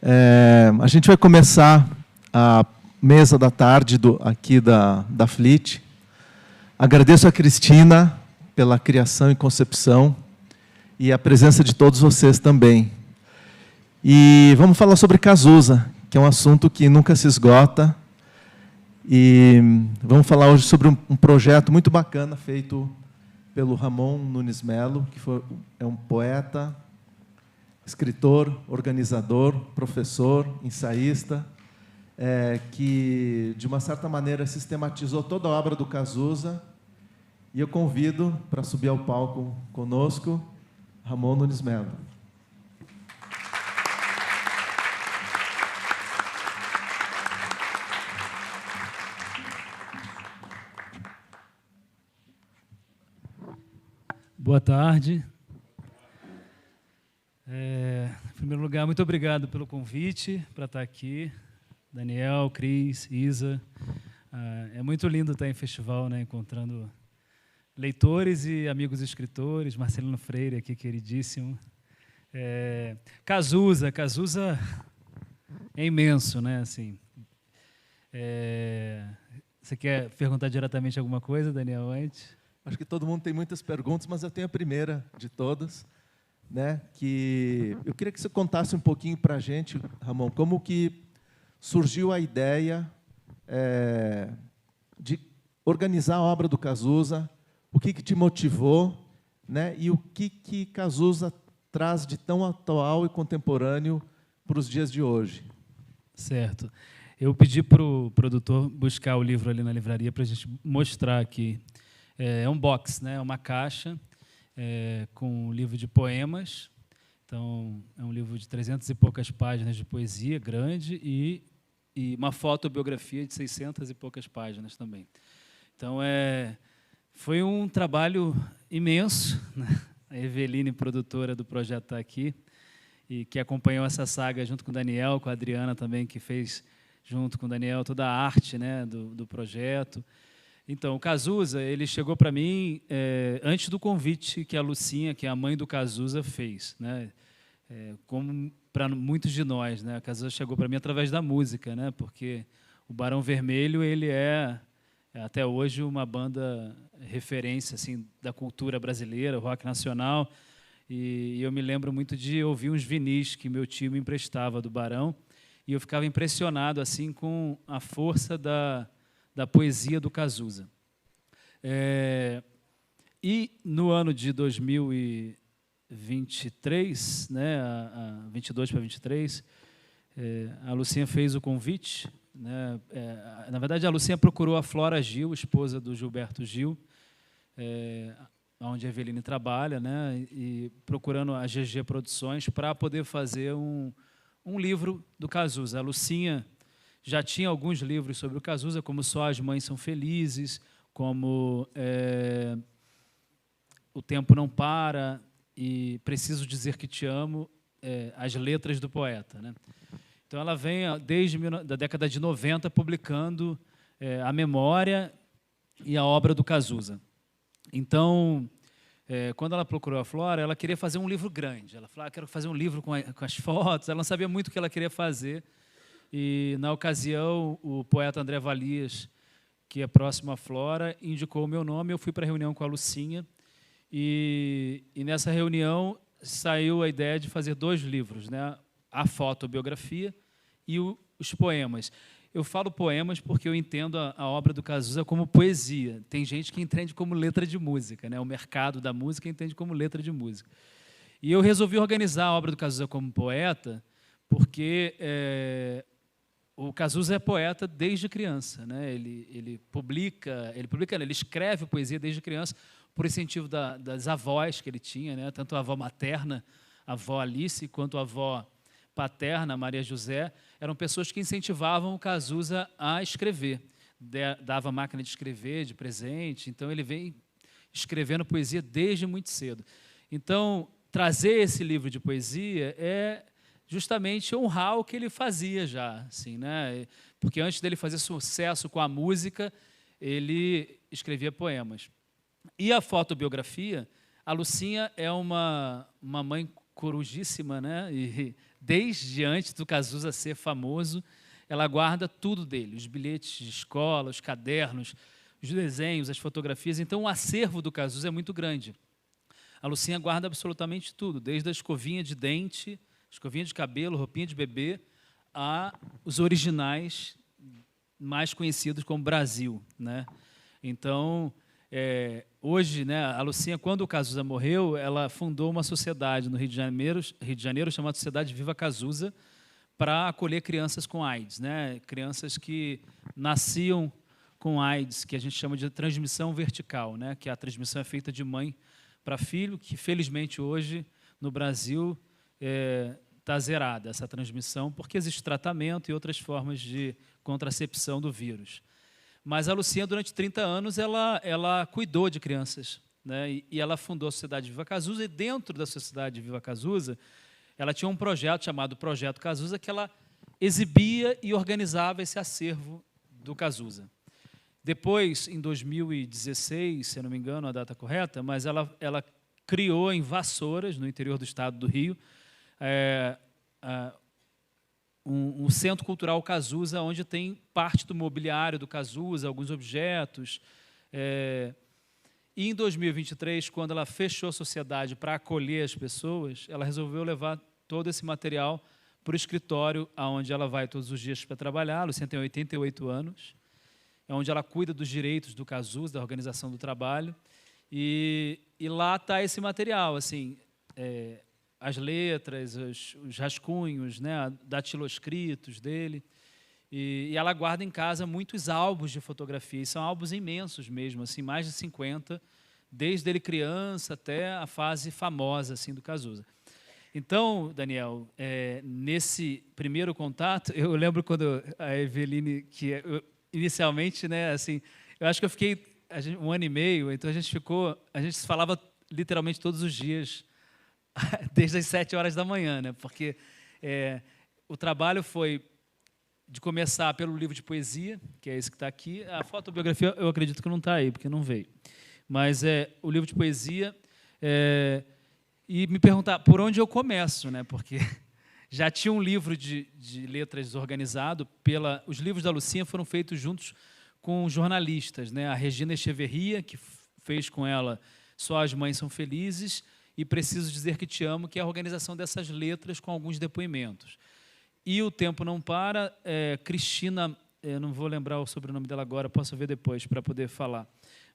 A gente vai começar a mesa da tarde aqui da FLIT. Agradeço a Cristina pela criação e concepção e a presença de todos vocês também. E vamos falar sobre Cazuza, que é um assunto que nunca se esgota. E vamos falar hoje sobre um projeto muito bacana feito pelo Ramon Nunes Melo, que é um poeta, escritor, organizador, professor, ensaísta, que, de uma certa maneira, sistematizou toda a obra do Cazuza. E eu convido para subir ao palco conosco, Ramon Nunes Melo. Boa tarde. Em primeiro lugar, muito obrigado pelo convite para estar aqui. Daniel, Cris, Isa. É muito lindo estar em festival, né, encontrando leitores e amigos escritores. Marcelino Freire, aqui, queridíssimo. Cazuza é imenso, né? Assim, você quer perguntar diretamente alguma coisa, Daniel, antes? Acho que todo mundo tem muitas perguntas, mas eu tenho a primeira de todas, né? Que eu queria que você contasse um pouquinho para a gente, Ramon, como que surgiu a ideia de organizar a obra do Cazuza, o que te motivou, né? E o que Cazuza traz de tão atual e contemporâneo para os dias de hoje. Certo. Eu pedi para o produtor buscar o livro ali na livraria para a gente mostrar aqui. É um box, né? Uma caixa com um livro de poemas. Então, é um livro de 300 e poucas páginas de poesia, grande, e uma fotobiografia de 600 e poucas páginas também. Então, foi um trabalho imenso, né? A Eveline, produtora do projeto, está aqui, e que acompanhou essa saga junto com o Daniel, com a Adriana também, que fez, junto com o Daniel, toda a arte, né, do projeto. Então, o Cazuza, ele chegou para mim antes do convite que a Lucinha, que é a mãe do Cazuza, fez, né? Como para muitos de nós, né? A Cazuza chegou para mim através da música, né? Porque o Barão Vermelho, ele até hoje uma banda referência assim da cultura brasileira, rock nacional. E eu me lembro muito de ouvir uns vinis que meu tio me emprestava do Barão, e eu ficava impressionado assim com a força da poesia do Cazuza. E no ano de 2023, né, 22 para 23, a Lucinha fez o convite, né, na verdade, a Lucinha procurou a Flora Gil, esposa do Gilberto Gil, onde a Eveline trabalha, né, e procurando a GG Produções para poder fazer um livro do Cazuza. A Lucinha já tinha alguns livros sobre o Cazuza, como Só as Mães São Felizes, como O Tempo Não Para e Preciso Dizer Que Te Amo, as letras do poeta, né? Então, ela vem, desde a década de 90, publicando a memória e a obra do Cazuza. Então, quando ela procurou a Flora, ela queria fazer um livro grande. Ela falou, quero fazer um livro com as fotos. Ela não sabia muito o que ela queria fazer. E, na ocasião, o poeta André Valias, que é próximo à Flora, indicou o meu nome. Eu fui para a reunião com a Lucinha. E nessa reunião saiu a ideia de fazer 2 livros, né? A fotobiografia e os poemas. Eu falo poemas porque eu entendo a obra do Cazuza como poesia. Tem gente que entende como letra de música, né? O mercado da música entende como letra de música. E eu resolvi organizar a obra do Cazuza como poeta porque o Cazuza é poeta desde criança, né? Ele escreve poesia desde criança por incentivo das avós que ele tinha, né? Tanto a avó materna, a avó Alice, quanto a avó paterna, Maria José, eram pessoas que incentivavam o Cazuza a escrever. Dava máquina de escrever de presente, então ele vem escrevendo poesia desde muito cedo. Então, trazer esse livro de poesia é justamente honrar o que ele fazia já, assim, né? Porque antes dele fazer sucesso com a música, ele escrevia poemas. E a fotobiografia, a Lucinha é uma mãe corujíssima, né? E desde antes do Cazuza ser famoso, ela guarda tudo dele, os bilhetes de escola, os cadernos, os desenhos, as fotografias. Então, o acervo do Cazuza é muito grande. A Lucinha guarda absolutamente tudo, desde a escovinha de dente, escovinha de cabelo, roupinha de bebê, a os originais mais conhecidos como Brasil, né? Então, hoje, né, a Lucinha, quando o Cazuza morreu, ela fundou uma sociedade no Rio de Janeiro chamada Sociedade Viva Cazuza, para acolher crianças com AIDS, né? Crianças que nasciam com AIDS, que a gente chama de transmissão vertical, né? Que a transmissão é feita de mãe para filho, que felizmente hoje no Brasil está zerada essa transmissão, porque existe tratamento e outras formas de contracepção do vírus. Mas a Lucinha, durante 30 anos, ela cuidou de crianças, né? E ela fundou a Sociedade Viva Cazuza, e dentro da Sociedade Viva Cazuza, ela tinha um projeto chamado Projeto Cazuza, que ela exibia e organizava esse acervo do Cazuza. Depois, em 2016, se eu não me engano a data correta, mas ela criou em Vassouras, no interior do estado do Rio, um centro cultural Cazuza, onde tem parte do mobiliário do Cazuza, alguns objetos. E em 2023, quando ela fechou a sociedade para acolher as pessoas, ela resolveu levar todo esse material para o escritório, onde ela vai todos os dias para trabalhar. A Lucinha tem 88 anos, é onde ela cuida dos direitos do Cazuza, da organização do trabalho. E lá está esse material, assim, as letras, os rascunhos, né, datiloscritos dele. E ela guarda em casa muitos álbuns de fotografia, e são álbuns imensos mesmo, assim, mais de 50, desde ele criança até a fase famosa assim, do Cazuza. Então, Daniel, nesse primeiro contato, eu lembro quando a Eveline, inicialmente, né, assim, eu acho que eu fiquei um ano e meio, então a gente se falava literalmente todos os dias, desde as 7 horas da manhã, né, porque o trabalho foi de começar pelo livro de poesia, que é esse que está aqui. A fotobiografia eu acredito que não está aí, porque não veio. Mas o livro de poesia, e me perguntar por onde eu começo, né? Porque já tinha um livro de letras organizado, os livros da Lucinha foram feitos juntos com jornalistas, né? A Regina Echeverria, que fez com ela Só as Mães São Felizes, e Preciso Dizer Que Te Amo, que é a organização dessas letras com alguns depoimentos. E O Tempo Não Para, Cristina, eu não vou lembrar o sobrenome dela agora, posso ver depois para poder falar,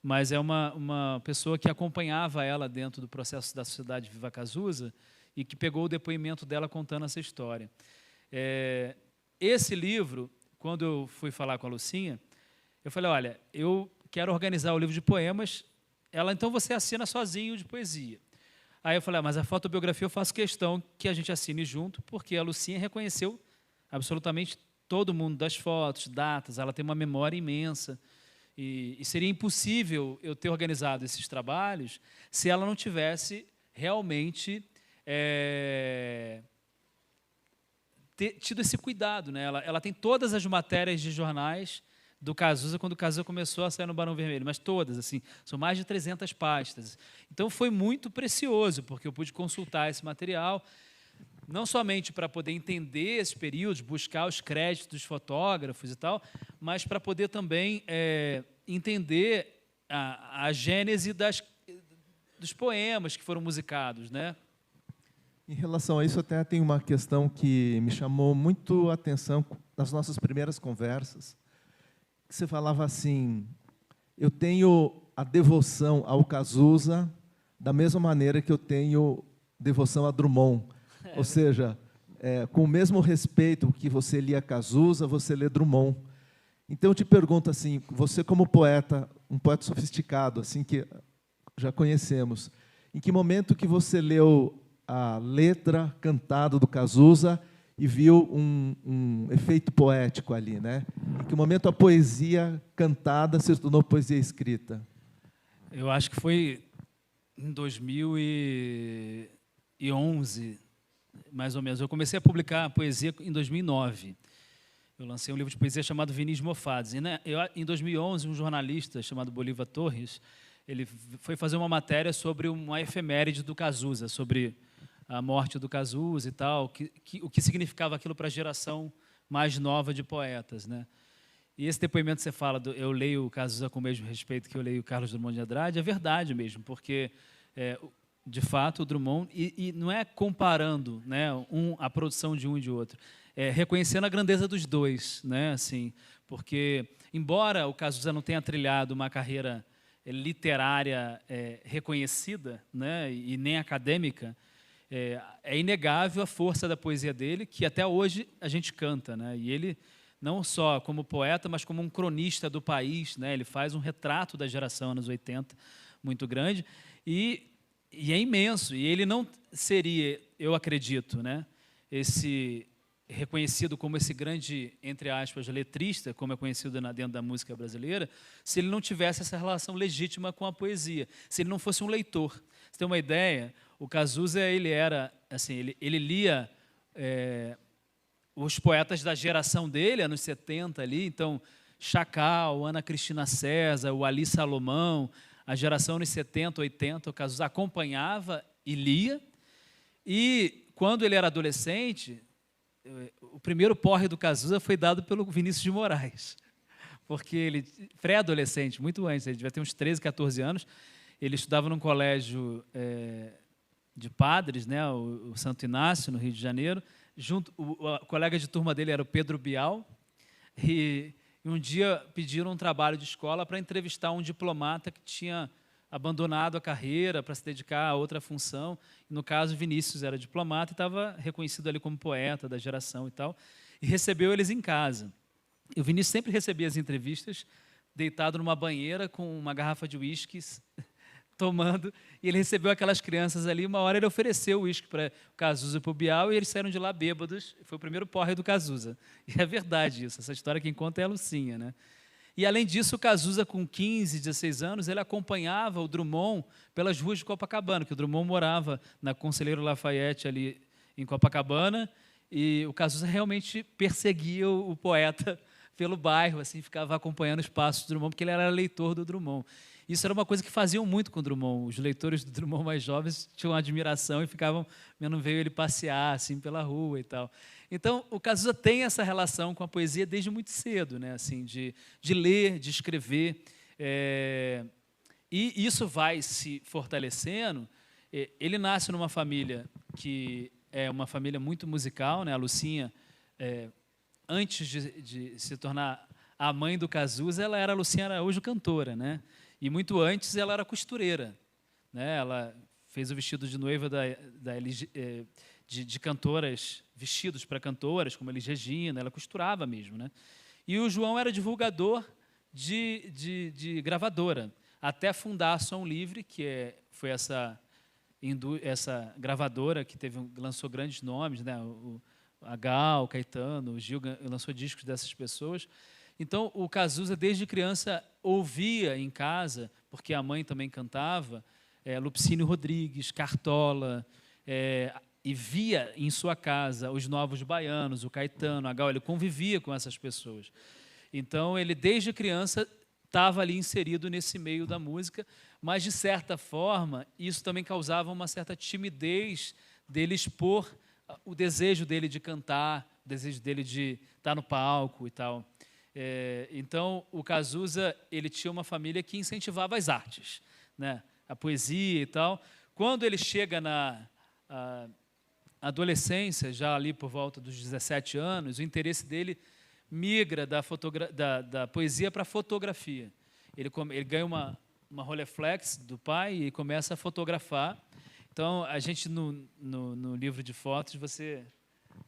mas é uma pessoa que acompanhava ela dentro do processo da Sociedade Viva Cazuza e que pegou o depoimento dela contando essa história. Esse livro, quando eu fui falar com a Lucinha, eu falei, olha, eu quero organizar o livro de poemas, então você assina sozinho de poesia. Aí eu falei, mas a fotobiografia eu faço questão que a gente assine junto, porque a Lucinha reconheceu absolutamente todo mundo das fotos, datas, ela tem uma memória imensa, e seria impossível eu ter organizado esses trabalhos se ela não tivesse realmente tido esse cuidado, né? Ela tem todas as matérias de jornais do Cazuza, quando o Cazuza começou a sair no Barão Vermelho, mas todas, assim, são mais de 300 pastas. Então, foi muito precioso, porque eu pude consultar esse material, não somente para poder entender esses períodos, buscar os créditos dos fotógrafos e tal, mas para poder também entender a gênese dos poemas que foram musicados, né? Em relação a isso, até tem uma questão que me chamou muito a atenção nas nossas primeiras conversas, que você falava assim, eu tenho a devoção ao Cazuza da mesma maneira que eu tenho devoção a Drummond. Ou seja, com o mesmo respeito que você lia Cazuza, você lê Drummond. Então, eu te pergunto assim, você como poeta, um poeta sofisticado, assim que já conhecemos, em que momento que você leu a letra cantada do Cazuza e viu um efeito poético ali, né? Em que momento a poesia cantada se tornou poesia escrita? Eu acho que foi em 2011, mais ou menos. Eu comecei a publicar poesia em 2009. Eu lancei um livro de poesia chamado Vinis Mofados. E, né, em 2011, um jornalista chamado Bolívar Torres, ele foi fazer uma matéria sobre uma efeméride do Cazuza, sobre a morte do Cazuza e tal, o que significava aquilo para a geração mais nova de poetas, né? E esse depoimento que você fala, eu leio o Cazuza com o mesmo respeito que eu leio o Carlos Drummond de Andrade, é verdade mesmo, porque, de fato, o Drummond, e não é comparando, né, a produção de um e de outro, é reconhecendo a grandeza dos dois, né, assim, porque, embora o Cazuza não tenha trilhado uma carreira literária reconhecida, né, e nem acadêmica, é inegável a força da poesia dele, que até hoje a gente canta, né, e ele, não só como poeta, mas como um cronista do país, né, ele faz um retrato da geração anos 80 muito grande, e é imenso, e ele não seria, eu acredito, né, reconhecido como esse grande, entre aspas, letrista, como é conhecido dentro da música brasileira, se ele não tivesse essa relação legítima com a poesia, se ele não fosse um leitor. Você tem uma ideia, o Cazuza, ele era, assim, ele lia os poetas da geração dele, anos 70 ali, então, Chacal, Ana Cristina César, o Ali Salomão, a geração anos 70, 80, o Cazuza acompanhava e lia, e quando ele era adolescente, o primeiro porre do Cazuza foi dado pelo Vinícius de Moraes, porque ele, pré-adolescente, muito antes, ele devia ter uns 13, 14 anos, ele estudava num colégio de padres, né, o Santo Inácio, no Rio de Janeiro, o colega de turma dele era o Pedro Bial, e um dia pediram um trabalho de escola para entrevistar um diplomata que tinha abandonado a carreira para se dedicar a outra função. No caso, Vinícius era diplomata e estava reconhecido ali como poeta da geração e tal, e recebeu eles em casa. E o Vinícius sempre recebia as entrevistas deitado numa banheira com uma garrafa de uísque, tomando, e ele recebeu aquelas crianças ali, uma hora ele ofereceu o uísque para o Cazuza e para o Bial, e eles saíram de lá bêbados, foi o primeiro porre do Cazuza. E é verdade isso, essa história quem conta é a Lucinha, né? E, além disso, o Cazuza, com 15, 16 anos, ele acompanhava o Drummond pelas ruas de Copacabana, que o Drummond morava na Conselheiro Lafayette, ali em Copacabana, e o Cazuza realmente perseguia o poeta pelo bairro, assim, ficava acompanhando os passos do Drummond, porque ele era leitor do Drummond. Isso era uma coisa que faziam muito com o Drummond. Os leitores do Drummond mais jovens tinham admiração e ficavam vendo ele passear assim pela rua e tal. Então, o Cazuza tem essa relação com a poesia desde muito cedo, né? Assim, de ler, de escrever. E isso vai se fortalecendo. Ele nasce numa família que é uma família muito musical, né? A Lucinha, antes de se tornar a mãe do Cazuza, ela era a Lucinha Araújo, cantora, né? E muito antes ela era costureira, né? Ela fez o vestido de noiva de cantoras, vestidos para cantoras, como Elis Regina, ela costurava mesmo, né? E o João era divulgador de gravadora, até fundar a Som Livre, que foi essa gravadora que lançou grandes nomes, né? A Gal, o Caetano, o Gil lançou discos dessas pessoas. Então, o Cazuza, desde criança, ouvia em casa, porque a mãe também cantava, Lupicínio Rodrigues, Cartola, e via em sua casa os Novos Baianos, o Caetano, a Gal, ele convivia com essas pessoas. Então, ele, desde criança, estava ali inserido nesse meio da música, mas, de certa forma, isso também causava uma certa timidez dele expor o desejo dele de cantar, o desejo dele de estar no palco e tal. Então, o Cazuza, ele tinha uma família que incentivava as artes, né? A poesia e tal. Quando ele chega na adolescência, já ali por volta dos 17 anos, o interesse dele migra da poesia para a fotografia. Ele ganha uma Rolleiflex do pai e começa a fotografar. Então, a gente, no livro de fotos, você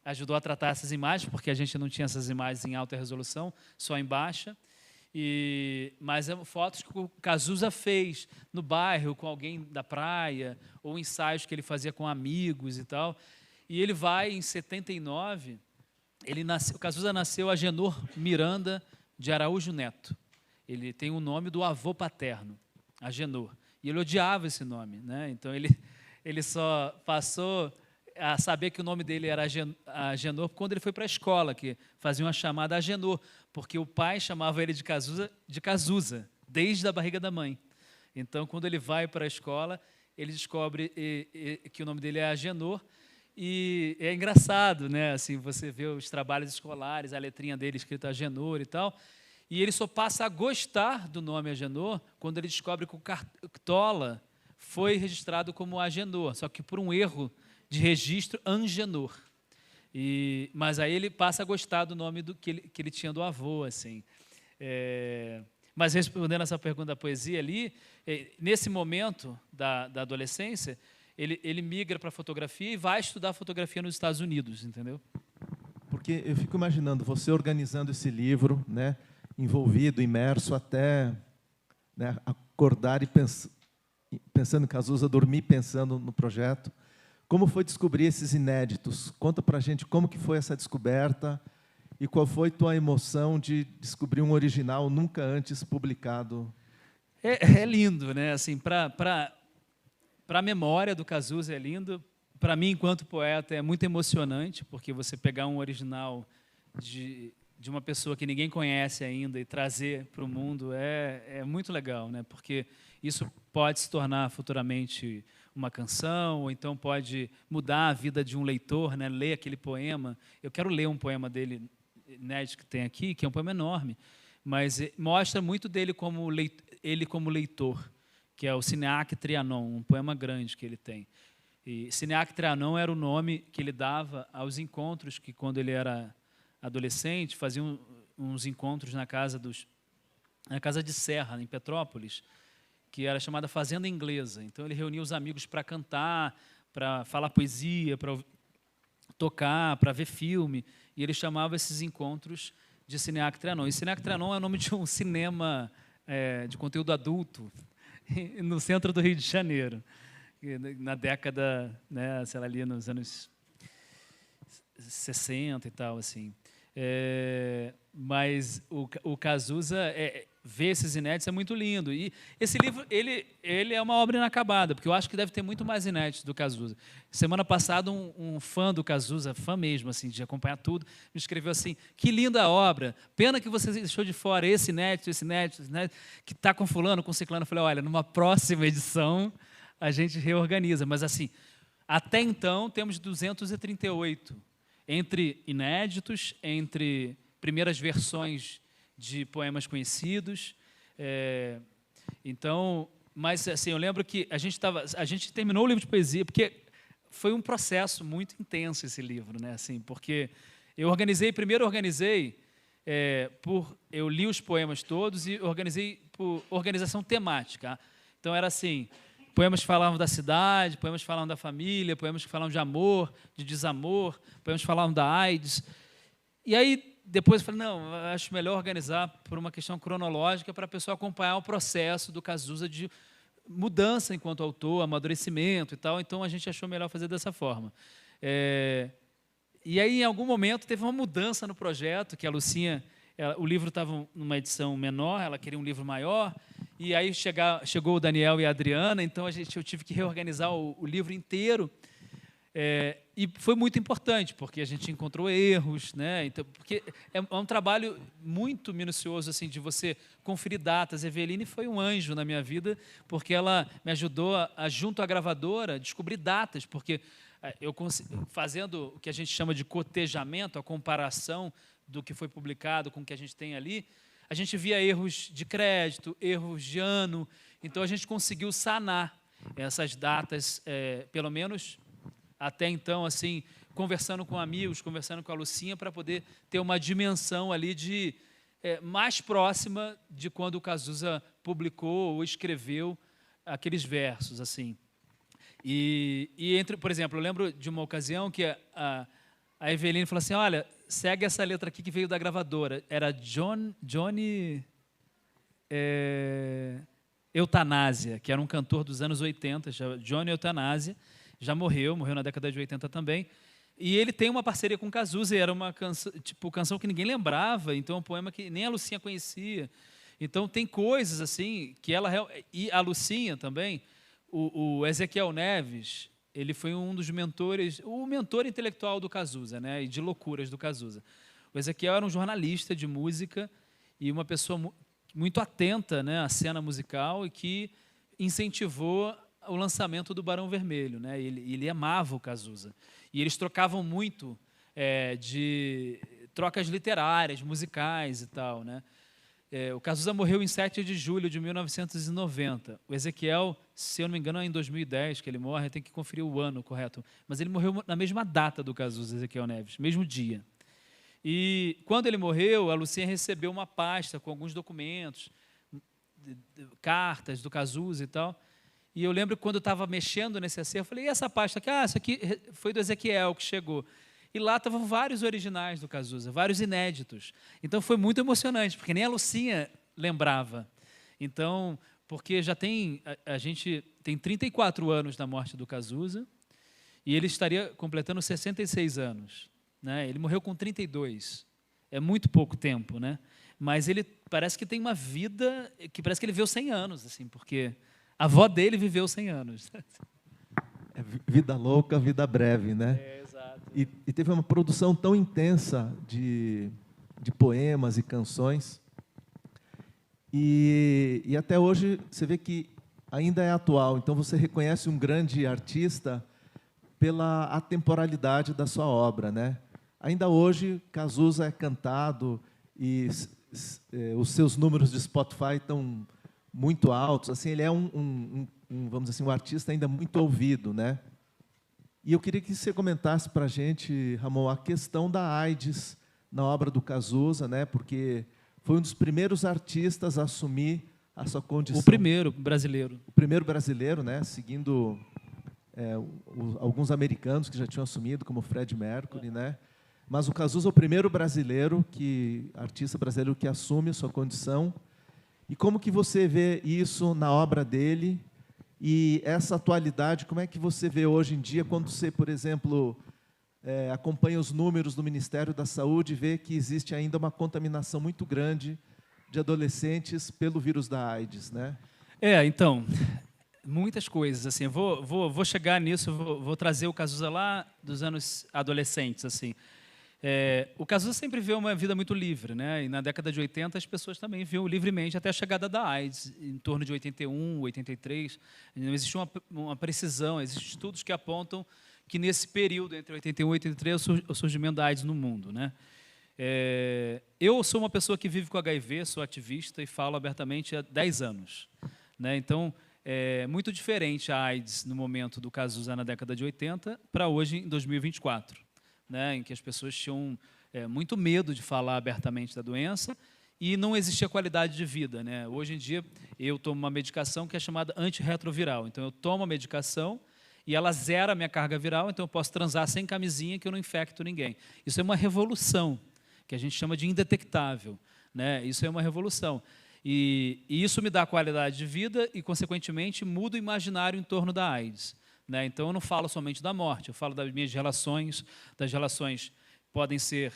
ajudou a tratar essas imagens, porque a gente não tinha essas imagens em alta resolução, só em baixa. Mas fotos que o Cazuza fez no bairro, com alguém da praia, ou ensaios que ele fazia com amigos e tal. E ele vai, em 79, o Cazuza nasceu Agenor Miranda de Araújo Neto. Ele tem o nome do avô paterno, Agenor. E ele odiava esse nome, né? Então, ele só passou a saber que o nome dele era Agenor quando ele foi para a escola, que fazia uma chamada Agenor, porque o pai chamava ele de Cazuza, desde a barriga da mãe. Então, quando ele vai para a escola, ele descobre que o nome dele é Agenor, e é engraçado, né? Assim, você vê os trabalhos escolares, a letrinha dele escrita Agenor e tal, e ele só passa a gostar do nome Agenor quando ele descobre que o Cartola foi registrado como Agenor, só que por um erro de registro, Angenor. Mas aí ele passa a gostar do nome que ele tinha do avô, assim. Mas respondendo essa pergunta da poesia ali, nesse momento da adolescência, ele migra para a fotografia e vai estudar fotografia nos Estados Unidos, entendeu? Porque eu fico imaginando você organizando esse livro, né, envolvido, imerso até, né, acordar e pensando em Cazuza, dormir pensando no projeto. Como foi descobrir esses inéditos? Conta para a gente como que foi essa descoberta e qual foi tua emoção de descobrir um original nunca antes publicado. É lindo, né? Assim, para a memória do Cazuza é lindo. Para mim, enquanto poeta, é muito emocionante, porque você pegar um original de uma pessoa que ninguém conhece ainda e trazer para o mundo é muito legal, né? Porque isso pode se tornar futuramente uma canção, ou então pode mudar a vida de um leitor, né? Ler aquele poema. Eu quero ler um poema dele, inédito, que tem aqui, que é um poema enorme, mas mostra muito dele como leitor, que é o Cineac Trianon, um poema grande que ele tem. E Cineac Trianon era o nome que ele dava aos encontros que, quando ele era adolescente, faziam uns encontros na casa de Serra, em Petrópolis, que era chamada Fazenda Inglesa. Então, ele reunia os amigos para cantar, para falar poesia, para tocar, para ver filme, e ele chamava esses encontros de Cineac Trianon. E Cineac Trianon é o nome de um cinema de conteúdo adulto no centro do Rio de Janeiro, na década, né, sei lá, ali nos anos 60 e tal, assim. Mas o Cazuza, ver esses inéditos é muito lindo. E esse livro, ele é uma obra inacabada, porque eu acho que deve ter muito mais inéditos do Cazuza. Semana passada, um fã do Cazuza, fã mesmo, assim, de acompanhar tudo, me escreveu assim: que linda obra, pena que você deixou de fora esse inédito, que está com fulano, com ciclano. Eu falei: olha, numa próxima edição a gente reorganiza. Mas, assim, até então temos 238, entre inéditos, entre primeiras versões de poemas conhecidos. Então, mas assim, eu lembro que a gente terminou o livro de poesia, porque foi um processo muito intenso esse livro, né? Assim, porque primeiro organizei eu li os poemas todos e organizei por organização temática. Então era assim: poemas que falavam da cidade, poemas que falavam da família, poemas que falavam de amor, de desamor, poemas que falavam da AIDS. E aí, depois eu falei: não, acho melhor organizar por uma questão cronológica para a pessoa acompanhar o processo do Cazuza de mudança enquanto autor, amadurecimento e tal. Então, a gente achou melhor fazer dessa forma. E aí, em algum momento, teve uma mudança no projeto, que a Lucinha, o livro estava numa edição menor, ela queria um livro maior, e aí chegou o Daniel e a Adriana, então eu tive que reorganizar o livro inteiro. E foi muito importante, porque a gente encontrou erros, né? Então, porque é um trabalho muito minucioso, assim, de você conferir datas. Eveline foi um anjo na minha vida, porque ela me ajudou junto à gravadora, descobrir datas, porque fazendo o que a gente chama de cotejamento, a comparação do que foi publicado com o que a gente tem ali, a gente via erros de crédito, erros de ano. Então, a gente conseguiu sanar essas datas, pelo menos até então, assim, conversando com amigos, conversando com a Lucinha, para poder ter uma dimensão ali mais próxima de quando o Cazuza publicou ou escreveu aqueles versos, assim. Por exemplo, eu lembro de uma ocasião que a Eveline falou assim: olha, segue essa letra aqui que veio da gravadora. Era Johnny Eutanásia, que era um cantor dos anos 80, Johnny Eutanásia. Já morreu na década de 80 também. E ele tem uma parceria com Cazuza, e era uma canção que ninguém lembrava, então é um poema que nem a Lucinha conhecia. Então tem coisas assim que e a Lucinha também, o Ezequiel Neves, ele foi um dos mentores, o mentor intelectual do Cazuza, né, e de loucuras do Cazuza. O Ezequiel era um jornalista de música e uma pessoa muito atenta, né, à cena musical, e que incentivou o lançamento do Barão Vermelho, né? Ele amava o Cazuza. E eles trocavam muito de trocas literárias, musicais e tal, né? O Cazuza morreu em 7 de julho de 1990. O Ezequiel, se eu não me engano, é em 2010 que ele morre, tem que conferir o ano correto. Mas ele morreu na mesma data do Cazuza, Ezequiel Neves, mesmo dia. E quando ele morreu, a Lucinha recebeu uma pasta com alguns documentos, cartas do Cazuza e tal. E eu lembro que quando eu estava mexendo nesse acervo, eu falei, e essa pasta aqui? Ah, isso aqui foi do Ezequiel que chegou. E lá estavam vários originais do Cazuza, vários inéditos. Então foi muito emocionante, porque nem a Lucinha lembrava. Então, porque já tem, a gente tem 34 anos da morte do Cazuza, e ele estaria completando 66 anos. Né? Ele morreu com 32. É muito pouco tempo, né? Mas ele parece que tem uma vida, que parece que ele viveu 100 anos, assim, porque a avó dele viveu 100 anos. Vida louca, vida breve, né? Exato. E teve uma produção tão intensa de poemas e canções. E até hoje você vê que ainda é atual. Então você reconhece um grande artista pela atemporalidade da sua obra, né? Ainda hoje, Cazuza é cantado e os seus números de Spotify estão muito altos. Assim, ele é vamos dizer assim, um artista ainda muito ouvido, né? E eu queria que você comentasse para a gente, Ramon, a questão da AIDS na obra do Cazuza, né? Porque foi um dos primeiros artistas a assumir a sua condição. O primeiro brasileiro. O primeiro brasileiro, né? Seguindo alguns americanos que já tinham assumido, como Fred Mercury, né? Mas o Cazuza é o primeiro artista brasileiro que assume a sua condição. E como que você vê isso na obra dele? E essa atualidade, como é que você vê hoje em dia, quando você, por exemplo, acompanha os números do Ministério da Saúde e vê que existe ainda uma contaminação muito grande de adolescentes pelo vírus da AIDS, né? Então, muitas coisas. Assim, vou chegar nisso, vou trazer o Cazuza lá dos anos adolescentes, assim. O Cazuza sempre viveu uma vida muito livre, né? E na década de 80 as pessoas também viviam livremente até a chegada da AIDS, em torno de 81, 83. Não existe uma precisão, existem estudos que apontam que nesse período, entre 81 e 83, o surgimento da AIDS no mundo, né? Eu sou uma pessoa que vive com HIV, sou ativista e falo abertamente há 10 anos. Né? Então, é muito diferente a AIDS no momento do Cazuza na década de 80 para hoje, em 2024. Né, em que as pessoas tinham muito medo de falar abertamente da doença e não existia qualidade de vida. Né? Hoje em dia, eu tomo uma medicação que é chamada antirretroviral. Então, eu tomo a medicação e ela zera a minha carga viral, então eu posso transar sem camisinha que eu não infecto ninguém. Isso é uma revolução, que a gente chama de indetectável. Né? Isso é uma revolução. E isso me dá qualidade de vida e, consequentemente, muda o imaginário em torno da AIDS. Né? Então, eu não falo somente da morte, eu falo das minhas relações, das relações podem ser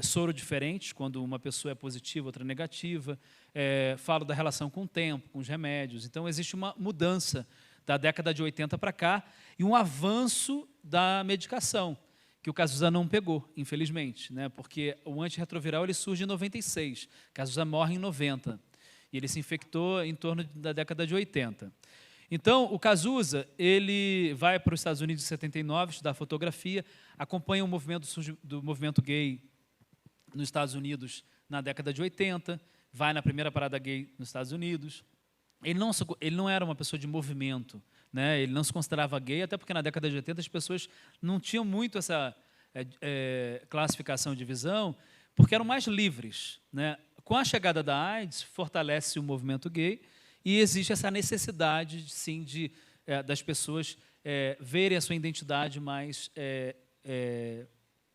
soro diferentes, quando uma pessoa é positiva, outra negativa. Falo da relação com o tempo, com os remédios. Então, existe uma mudança da década de 80 para cá e um avanço da medicação, que o Cazuza não pegou, infelizmente, né? Porque o antirretroviral ele surge em 96, Cazuza morre em 90, e ele se infectou em torno da década de 80. Então, o Cazuza, ele vai para os Estados Unidos em 79, estudar fotografia, acompanha o movimento do movimento gay nos Estados Unidos na década de 80, vai na primeira parada gay nos Estados Unidos. Ele não era uma pessoa de movimento, né? Ele não se considerava gay, até porque na década de 80 as pessoas não tinham muito essa classificação de visão, porque eram mais livres. Né? Com a chegada da AIDS, fortalece o movimento gay, e existe essa necessidade, sim, das pessoas verem a sua identidade mais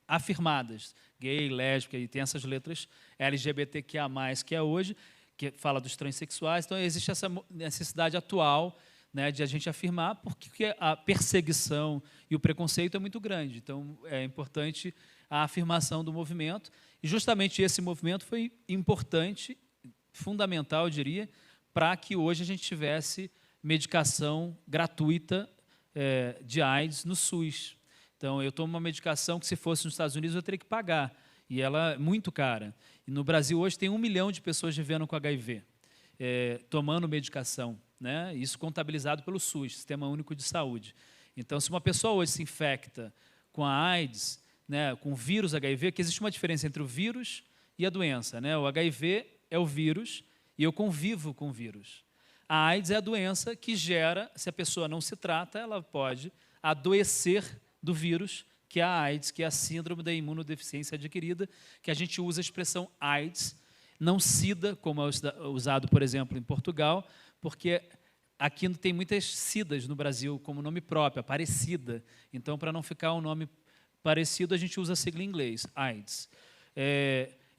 afirmadas. Gay, lésbica, e tem essas letras LGBTQIA+, que é hoje, que fala dos transexuais. Então, existe essa necessidade atual, né, de a gente afirmar, porque a perseguição e o preconceito é muito grande. Então, é importante a afirmação do movimento. E, justamente, esse movimento foi importante, fundamental, eu diria, para que hoje a gente tivesse medicação gratuita de AIDS no SUS. Então, eu tomo uma medicação que, se fosse nos Estados Unidos, eu teria que pagar, e ela é muito cara. E no Brasil, hoje, tem 1 milhão de pessoas vivendo com HIV, tomando medicação. né? Isso contabilizado pelo SUS, Sistema Único de Saúde. Então, se uma pessoa hoje se infecta com a AIDS, né, com o vírus HIV, que existe uma diferença entre o vírus e a doença, né? O HIV é o vírus e eu convivo com o vírus. A AIDS é a doença que gera, se a pessoa não se trata, ela pode adoecer do vírus, que é a AIDS, que é a síndrome da imunodeficiência adquirida, que a gente usa a expressão AIDS, não SIDA, como é usado, por exemplo, em Portugal, porque aqui tem muitas SIDAs no Brasil como nome próprio, Aparecida. Então, para não ficar um nome parecido, a gente usa a sigla em inglês, AIDS.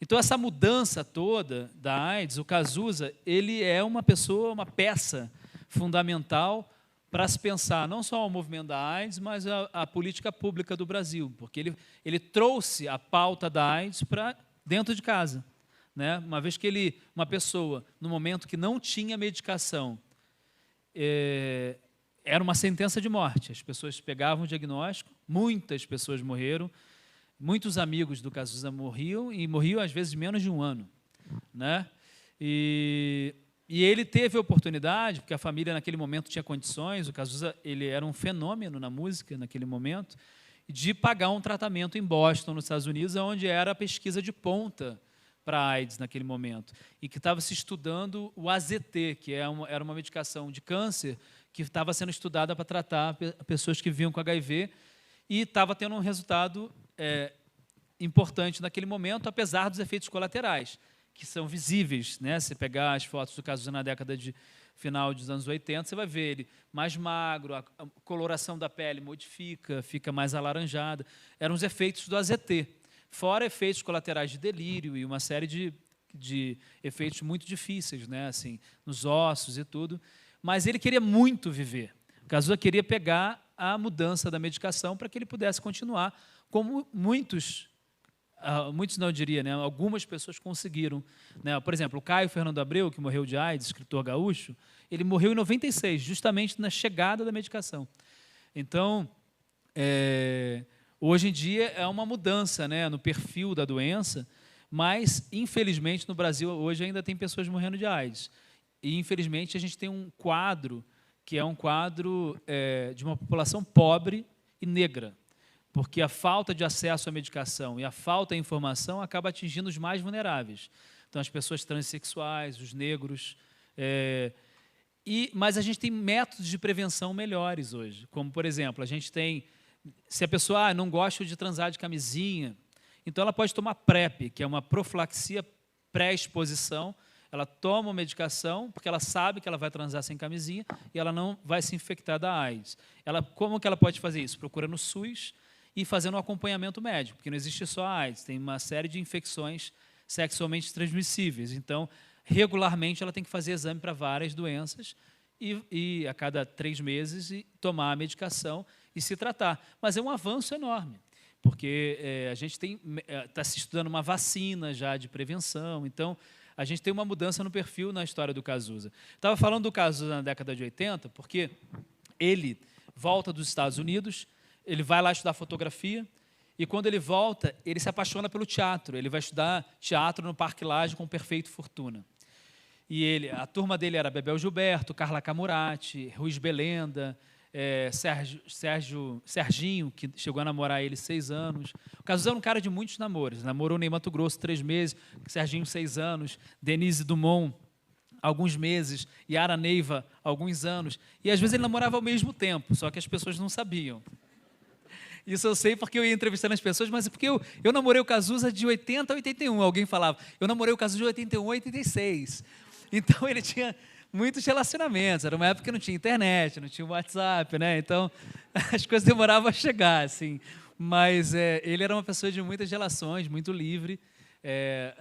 Então, essa mudança toda da AIDS, o Cazuza, ele é uma pessoa, uma peça fundamental para se pensar não só o movimento da AIDS, mas a política pública do Brasil, porque ele trouxe a pauta da AIDS para dentro de casa, né? Uma vez que uma pessoa, no momento que não tinha medicação, era uma sentença de morte. As pessoas pegavam o diagnóstico, muitas pessoas morreram, muitos amigos do Cazuza morriam, e morriam às vezes menos de um ano, né? E ele teve a oportunidade, porque a família naquele momento tinha condições, o Cazuza ele era um fenômeno na música naquele momento, de pagar um tratamento em Boston, nos Estados Unidos, onde era a pesquisa de ponta para a AIDS naquele momento, e que estava se estudando o AZT, que era uma medicação de câncer que estava sendo estudada para tratar pessoas que viviam com HIV, e estava tendo um resultado importante naquele momento, apesar dos efeitos colaterais, que são visíveis, né? Se pegar as fotos do Cazuza na década de final dos anos 80, você vai ver ele mais magro, a coloração da pele modifica, fica mais alaranjada. Eram os efeitos do AZT, fora efeitos colaterais de delírio e uma série de efeitos muito difíceis, né? Assim, nos ossos e tudo. Mas ele queria muito viver. O Cazuza queria pegar a mudança da medicação para que ele pudesse continuar, como muitos não, eu diria, né? Algumas pessoas conseguiram, né? Por exemplo, o Caio Fernando Abreu, que morreu de AIDS, escritor gaúcho, ele morreu em 96, justamente na chegada da medicação. Então, hoje em dia é uma mudança, né, no perfil da doença, mas, infelizmente, no Brasil, hoje ainda tem pessoas morrendo de AIDS. E, infelizmente, a gente tem um quadro que é um quadro de uma população pobre e negra, porque a falta de acesso à medicação e a falta de informação acaba atingindo os mais vulneráveis. Então, as pessoas transexuais, os negros. Mas a gente tem métodos de prevenção melhores hoje, como, por exemplo, a gente tem, se a pessoa não gosta de transar de camisinha, então ela pode tomar PrEP, que é uma profilaxia pré-exposição. Ela toma uma medicação porque ela sabe que ela vai transar sem camisinha e ela não vai se infectar da AIDS. Como que ela pode fazer isso? Procura no SUS e fazendo um acompanhamento médico, porque não existe só a AIDS, tem uma série de infecções sexualmente transmissíveis. Então, regularmente, ela tem que fazer exame para várias doenças e a cada 3 meses tomar a medicação e se tratar. Mas é um avanço enorme, porque a gente está se estudando uma vacina já de prevenção, então a gente tem uma mudança no perfil na história do Cazuza. Estava falando do Cazuza na década de 80, porque ele volta dos Estados Unidos, ele vai lá estudar fotografia, e quando ele volta, ele se apaixona pelo teatro. Ele vai estudar teatro no Parque Lage com o Perfeito Fortuna. E a turma dele era Bebel Gilberto, Carla Camurati, Ruiz Belenda, Serginho, que chegou a namorar ele 6 anos. O Cazuza era um cara de muitos namoros. Namorou Ney Matogrosso 3 meses, Serginho 6 anos, Denise Dumont alguns meses, Yara Neiva alguns anos. E às vezes ele namorava ao mesmo tempo, só que as pessoas não sabiam. Isso eu sei porque eu ia entrevistando as pessoas, mas é porque eu namorei o Cazuza de 80 a 81. Alguém falava, eu namorei o Cazuza de 81 a 86. Então, ele tinha muitos relacionamentos. Era uma época que não tinha internet, não tinha WhatsApp, né? Então, as coisas demoravam a chegar, assim. Mas ele era uma pessoa de muitas relações, muito livre,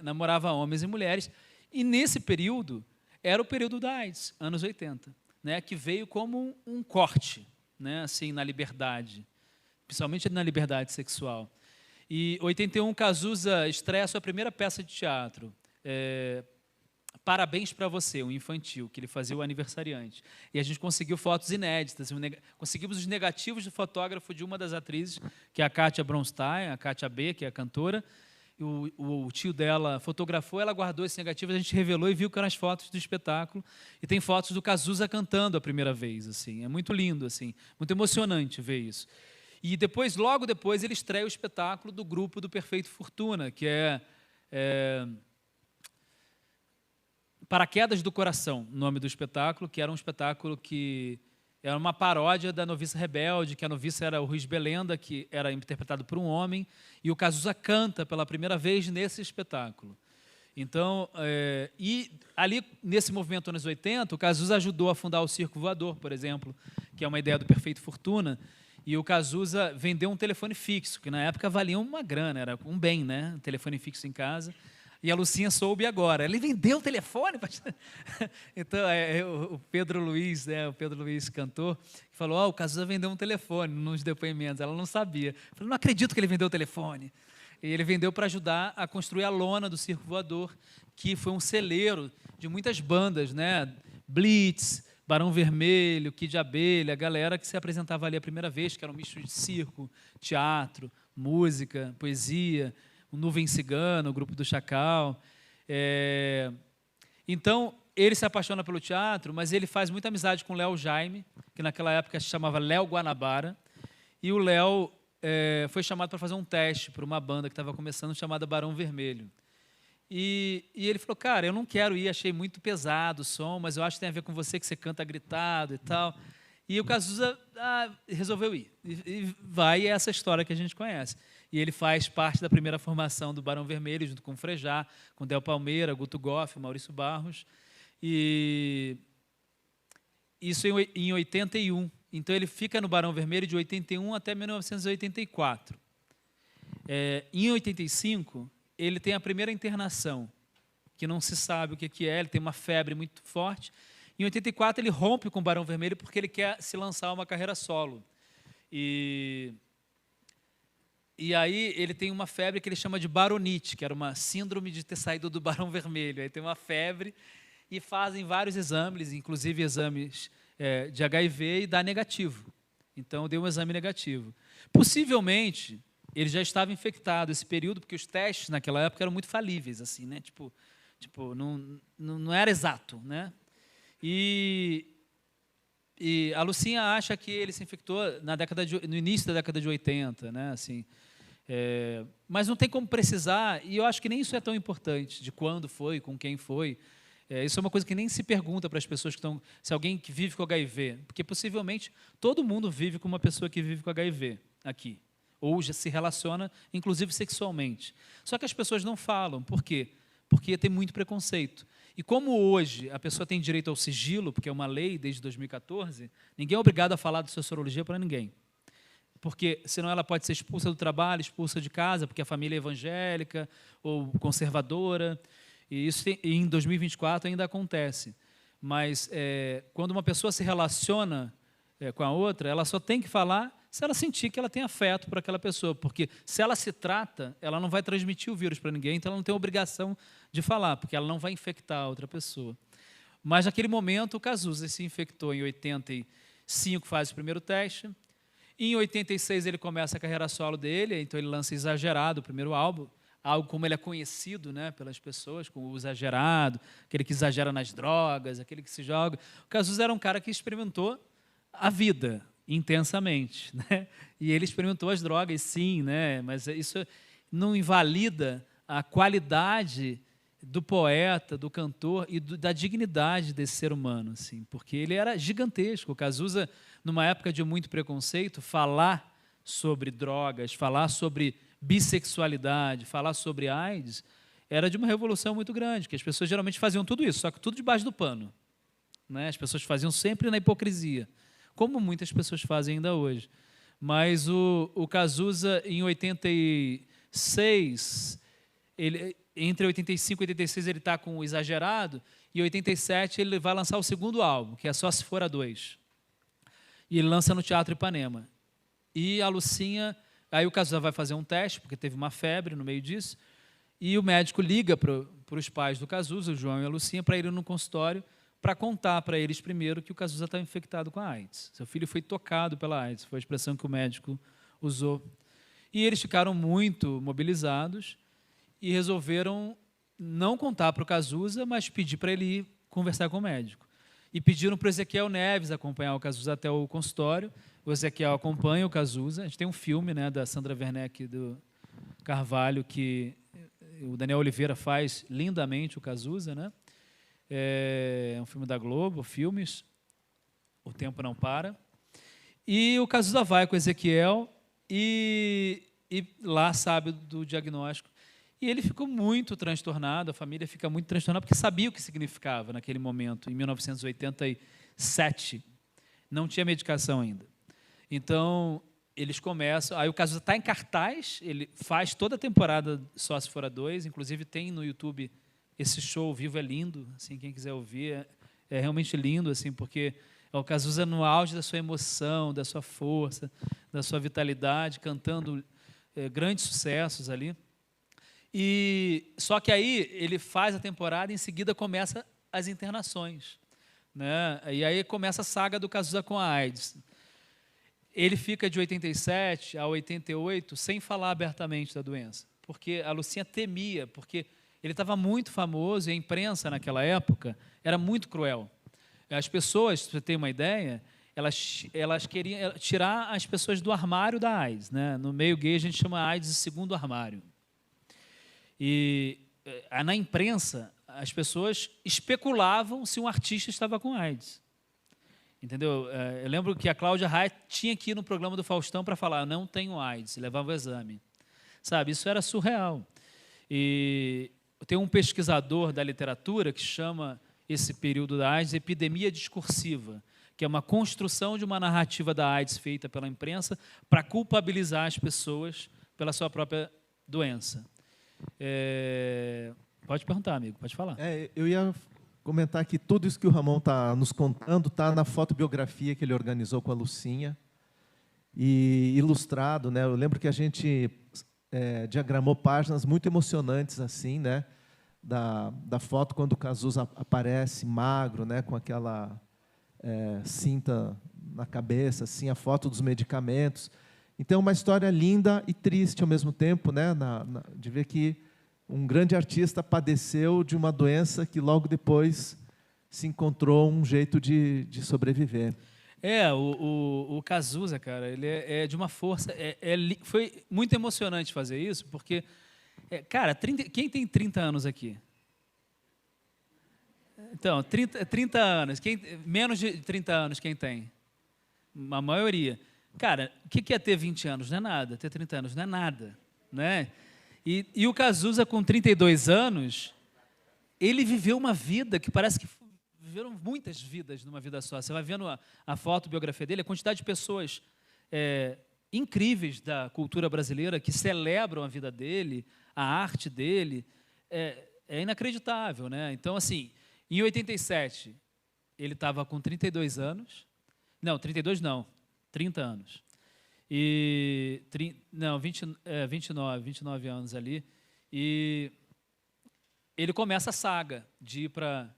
namorava homens e mulheres. E, nesse período, era o período da AIDS, anos 80, né? Que veio como um corte, né? Assim, na liberdade, principalmente na liberdade sexual. E, em 81, Cazuza estreia a sua primeira peça de teatro, Parabéns para Você, um infantil, que ele fazia o aniversariante. E a gente conseguiu fotos inéditas, conseguimos os negativos do fotógrafo de uma das atrizes, que é a Kátia Bronstein, a Kátia B., que é a cantora, o tio dela fotografou, ela guardou esse negativo, a gente revelou e viu que eram as fotos do espetáculo. E tem fotos do Cazuza cantando a primeira vez. Assim. É muito lindo, assim, muito emocionante ver isso. E depois, logo depois, ele estreia o espetáculo do grupo do Perfeito Fortuna, que é Paraquedas do Coração, o nome do espetáculo, que era um espetáculo que era uma paródia da Noviça Rebelde, que a noviça era o Ruiz Belenda, que era interpretado por um homem, e o Cazuza canta pela primeira vez nesse espetáculo. Então, e ali, nesse movimento anos 80, o Cazuza ajudou a fundar o Circo Voador, por exemplo, que é uma ideia do Perfeito Fortuna, e o Cazuza vendeu um telefone fixo, que na época valia uma grana, era um bem, né? Um telefone fixo em casa. E a Lucinha soube agora. Ele vendeu o telefone? Então, o Pedro Luiz, né, o Pedro Luiz, cantor, falou, o Cazuza vendeu um telefone nos depoimentos. Ela não sabia. Eu falei, não acredito que ele vendeu o telefone. E ele vendeu para ajudar a construir a lona do Circo Voador, que foi um celeiro de muitas bandas, né? Blitz, Barão Vermelho, Kid de Abelha, a galera que se apresentava ali a primeira vez, que era um misto de circo, teatro, música, poesia, o Nuvem Cigana, o Grupo do Chacal. Então, ele se apaixona pelo teatro, mas ele faz muita amizade com o Léo Jaime, que naquela época se chamava Léo Guanabara, e o Léo foi chamado para fazer um teste para uma banda que estava começando, chamada Barão Vermelho. E ele falou, cara, eu não quero ir, achei muito pesado o som, mas eu acho que tem a ver com você, que você canta gritado e tal. E o Cazuza resolveu ir. E vai, e é essa história que a gente conhece. E ele faz parte da primeira formação do Barão Vermelho, junto com o Frejá, com Del Palmeira, Guto Goff, Maurício Barros. E isso em 81. Então, ele fica no Barão Vermelho de 81 até 1984. Em 85, ele tem a primeira internação, que não se sabe o que é, ele tem uma febre muito forte. Em 84, ele rompe com o Barão Vermelho porque ele quer se lançar uma carreira solo. E aí ele tem uma febre que ele chama de baronite, que era uma síndrome de ter saído do Barão Vermelho. Aí tem uma febre e fazem vários exames, inclusive exames de HIV, e dá negativo. Então, deu um exame negativo. Possivelmente, ele já estava infectado esse período, porque os testes naquela época eram muito falíveis, assim, né? Tipo não era exato, né? E a Lucinha acha que ele se infectou no início da década de 80, né? Assim, mas não tem como precisar, e eu acho que nem isso é tão importante, de quando foi, com quem foi. Isso é uma coisa que nem se pergunta para as pessoas que estão... Se alguém que vive com HIV, porque possivelmente todo mundo vive com uma pessoa que vive com HIV aqui, ou já se relaciona, inclusive sexualmente. Só que as pessoas não falam. Por quê? Porque tem muito preconceito. E como hoje a pessoa tem direito ao sigilo, porque é uma lei desde 2014, ninguém é obrigado a falar de sua sorologia para ninguém. Porque senão ela pode ser expulsa do trabalho, expulsa de casa, porque a família é evangélica ou conservadora. E isso em 2024 ainda acontece. Mas quando uma pessoa se relaciona com a outra, ela só tem que falar se ela sentir que ela tem afeto por aquela pessoa. Porque se ela se trata, ela não vai transmitir o vírus para ninguém, então ela não tem obrigação de falar, porque ela não vai infectar a outra pessoa. Mas naquele momento o Cazuza se infectou em 85, faz o primeiro teste. Em 86 ele começa a carreira solo dele, então ele lança Exagerado, o primeiro álbum, algo como ele é conhecido, né, pelas pessoas, como o exagerado, aquele que exagera nas drogas, aquele que se joga. O Cazuza era um cara que experimentou a vida intensamente, né? E ele experimentou as drogas, sim, né? Mas isso não invalida a qualidade do poeta, do cantor e da dignidade desse ser humano, assim, porque ele era gigantesco. O Cazuza, numa época de muito preconceito, falar sobre drogas, falar sobre bissexualidade, falar sobre AIDS, era de uma revolução muito grande, que as pessoas geralmente faziam tudo isso, só que tudo debaixo do pano, né? As pessoas faziam sempre na hipocrisia, como muitas pessoas fazem ainda hoje. Mas o Cazuza, em 86, entre 85 e 86, ele está com o Exagerado, e em 87 ele vai lançar o segundo álbum, que é Só Se For a Dois. E ele lança no Teatro Ipanema. E a Lucinha... Aí o Cazuza vai fazer um teste, porque teve uma febre no meio disso, e o médico liga para os pais do Cazuza, o João e a Lucinha, para irem no consultório, para contar para eles primeiro que o Cazuza estava infectado com a AIDS. Seu filho foi tocado pela AIDS, foi a expressão que o médico usou. E eles ficaram muito mobilizados, e resolveram não contar para o Cazuza, mas pedir para ele ir conversar com o médico. E pediram para o Ezequiel Neves acompanhar o Cazuza até o consultório. O Ezequiel acompanha o Cazuza. A gente tem um filme, né, da Sandra Werneck e do Carvalho, que o Daniel Oliveira faz lindamente o Cazuza, né? É um filme da Globo, filmes, O Tempo Não Para. E o Cazuza vai com o Ezequiel e lá sabe do diagnóstico. E ele ficou muito transtornado, a família fica muito transtornada, porque sabia o que significava naquele momento, em 1987. Não tinha medicação ainda. Então, eles começam... Aí o Cazuza está em cartaz, ele faz toda a temporada Só Se Fora Dois, inclusive tem no YouTube esse show ao vivo, é lindo, assim, quem quiser ouvir, é realmente lindo, assim, porque é o Cazuza no auge da sua emoção, da sua força, da sua vitalidade, cantando grandes sucessos ali. E só que aí ele faz a temporada e em seguida começa as internações, né? E aí começa a saga do Cazuza com a AIDS. Ele fica de 87 a 88 sem falar abertamente da doença, porque a Lucinha temia, porque ele estava muito famoso e a imprensa naquela época era muito cruel. As pessoas, para você ter uma ideia, elas queriam tirar as pessoas do armário da AIDS, né? No meio gay a gente chama a AIDS de segundo armário. E na imprensa, as pessoas especulavam se um artista estava com AIDS. Entendeu? Eu lembro que a Cláudia Raia tinha que ir no programa do Faustão para falar, eu não tenho AIDS, levava o exame. Sabe, isso era surreal. E tem um pesquisador da literatura que chama esse período da AIDS epidemia discursiva, que é uma construção de uma narrativa da AIDS feita pela imprensa para culpabilizar as pessoas pela sua própria doença. Pode perguntar, amigo, pode falar. Eu ia comentar que tudo isso que o Ramon está nos contando está na fotobiografia que ele organizou com a Lucinha e ilustrado, né? Eu lembro que a gente diagramou páginas muito emocionantes assim, né? Da foto quando o Cazuza aparece magro, né? Com aquela cinta na cabeça, assim, a foto dos medicamentos. Então, uma história linda e triste ao mesmo tempo, né? De ver que um grande artista padeceu de uma doença que logo depois se encontrou um jeito de sobreviver. O Cazuza, cara, ele é de uma força... foi muito emocionante fazer isso, porque, cara, quem tem 30 anos aqui? Então, 30 anos. Menos de 30 anos, quem tem? A maioria. Cara, o que é ter 20 anos? Não é nada. Ter 30 anos não é nada, né? E o Cazuza, com 32 anos, ele viveu uma vida que parece que viveram muitas vidas numa vida só. Você vai vendo a fotobiografia dele, a quantidade de pessoas incríveis da cultura brasileira que celebram a vida dele, a arte dele, é inacreditável, né? Então, assim, em 87, ele estava com 32 anos. Não, 32 não. 30 anos. E 29 anos ali. E ele começa a saga de ir para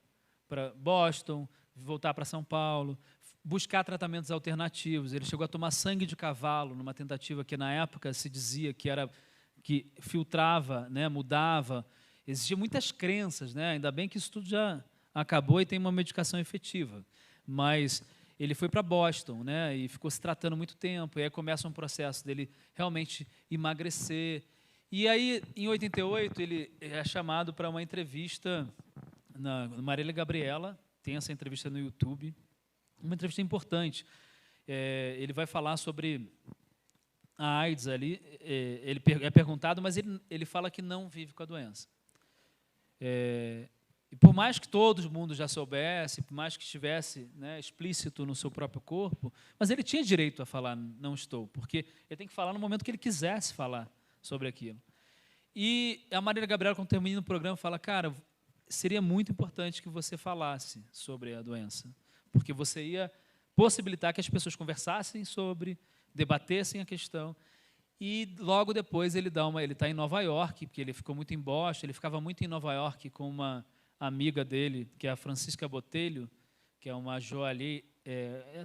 Boston, voltar para São Paulo, buscar tratamentos alternativos. Ele chegou a tomar sangue de cavalo numa tentativa que na época se dizia que filtrava, né, mudava. Existiam muitas crenças, né? Ainda bem que isso tudo já acabou e tem uma medicação efetiva. Mas ele foi para Boston, né, e ficou se tratando muito tempo, e aí começa um processo dele realmente emagrecer. E aí, em 88, ele é chamado para uma entrevista na Marília Gabriela, tem essa entrevista no YouTube, uma entrevista importante. Ele vai falar sobre a AIDS ali, ele é perguntado, mas ele fala que não vive com a doença. E por mais que todo mundo já soubesse, por mais que estivesse, né, explícito no seu próprio corpo, mas ele tinha direito a falar, não estou, porque ele tem que falar no momento que ele quisesse falar sobre aquilo. E a Marília Gabriela, quando termina o programa, fala, cara, seria muito importante que você falasse sobre a doença, porque você ia possibilitar que as pessoas conversassem sobre, debatessem a questão. E logo depois ele está em Nova York, porque ele ficou muito em Boston, ele ficava muito em Nova York com uma amiga dele, que é a Francisca Botelho, que é uma joalheira,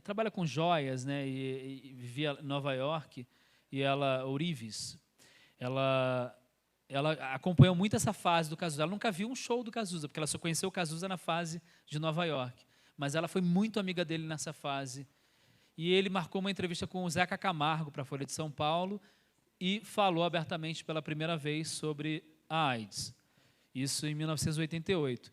trabalha com joias, né, e vivia em Nova York, e ela, Ourives, ela ela acompanhou muito essa fase do Cazuza. Ela nunca viu um show do Cazuza, porque ela só conheceu o Cazuza na fase de Nova York. Mas ela foi muito amiga dele nessa fase. E ele marcou uma entrevista com o Zeca Camargo para a Folha de São Paulo e falou abertamente pela primeira vez sobre a AIDS. Isso em 1988.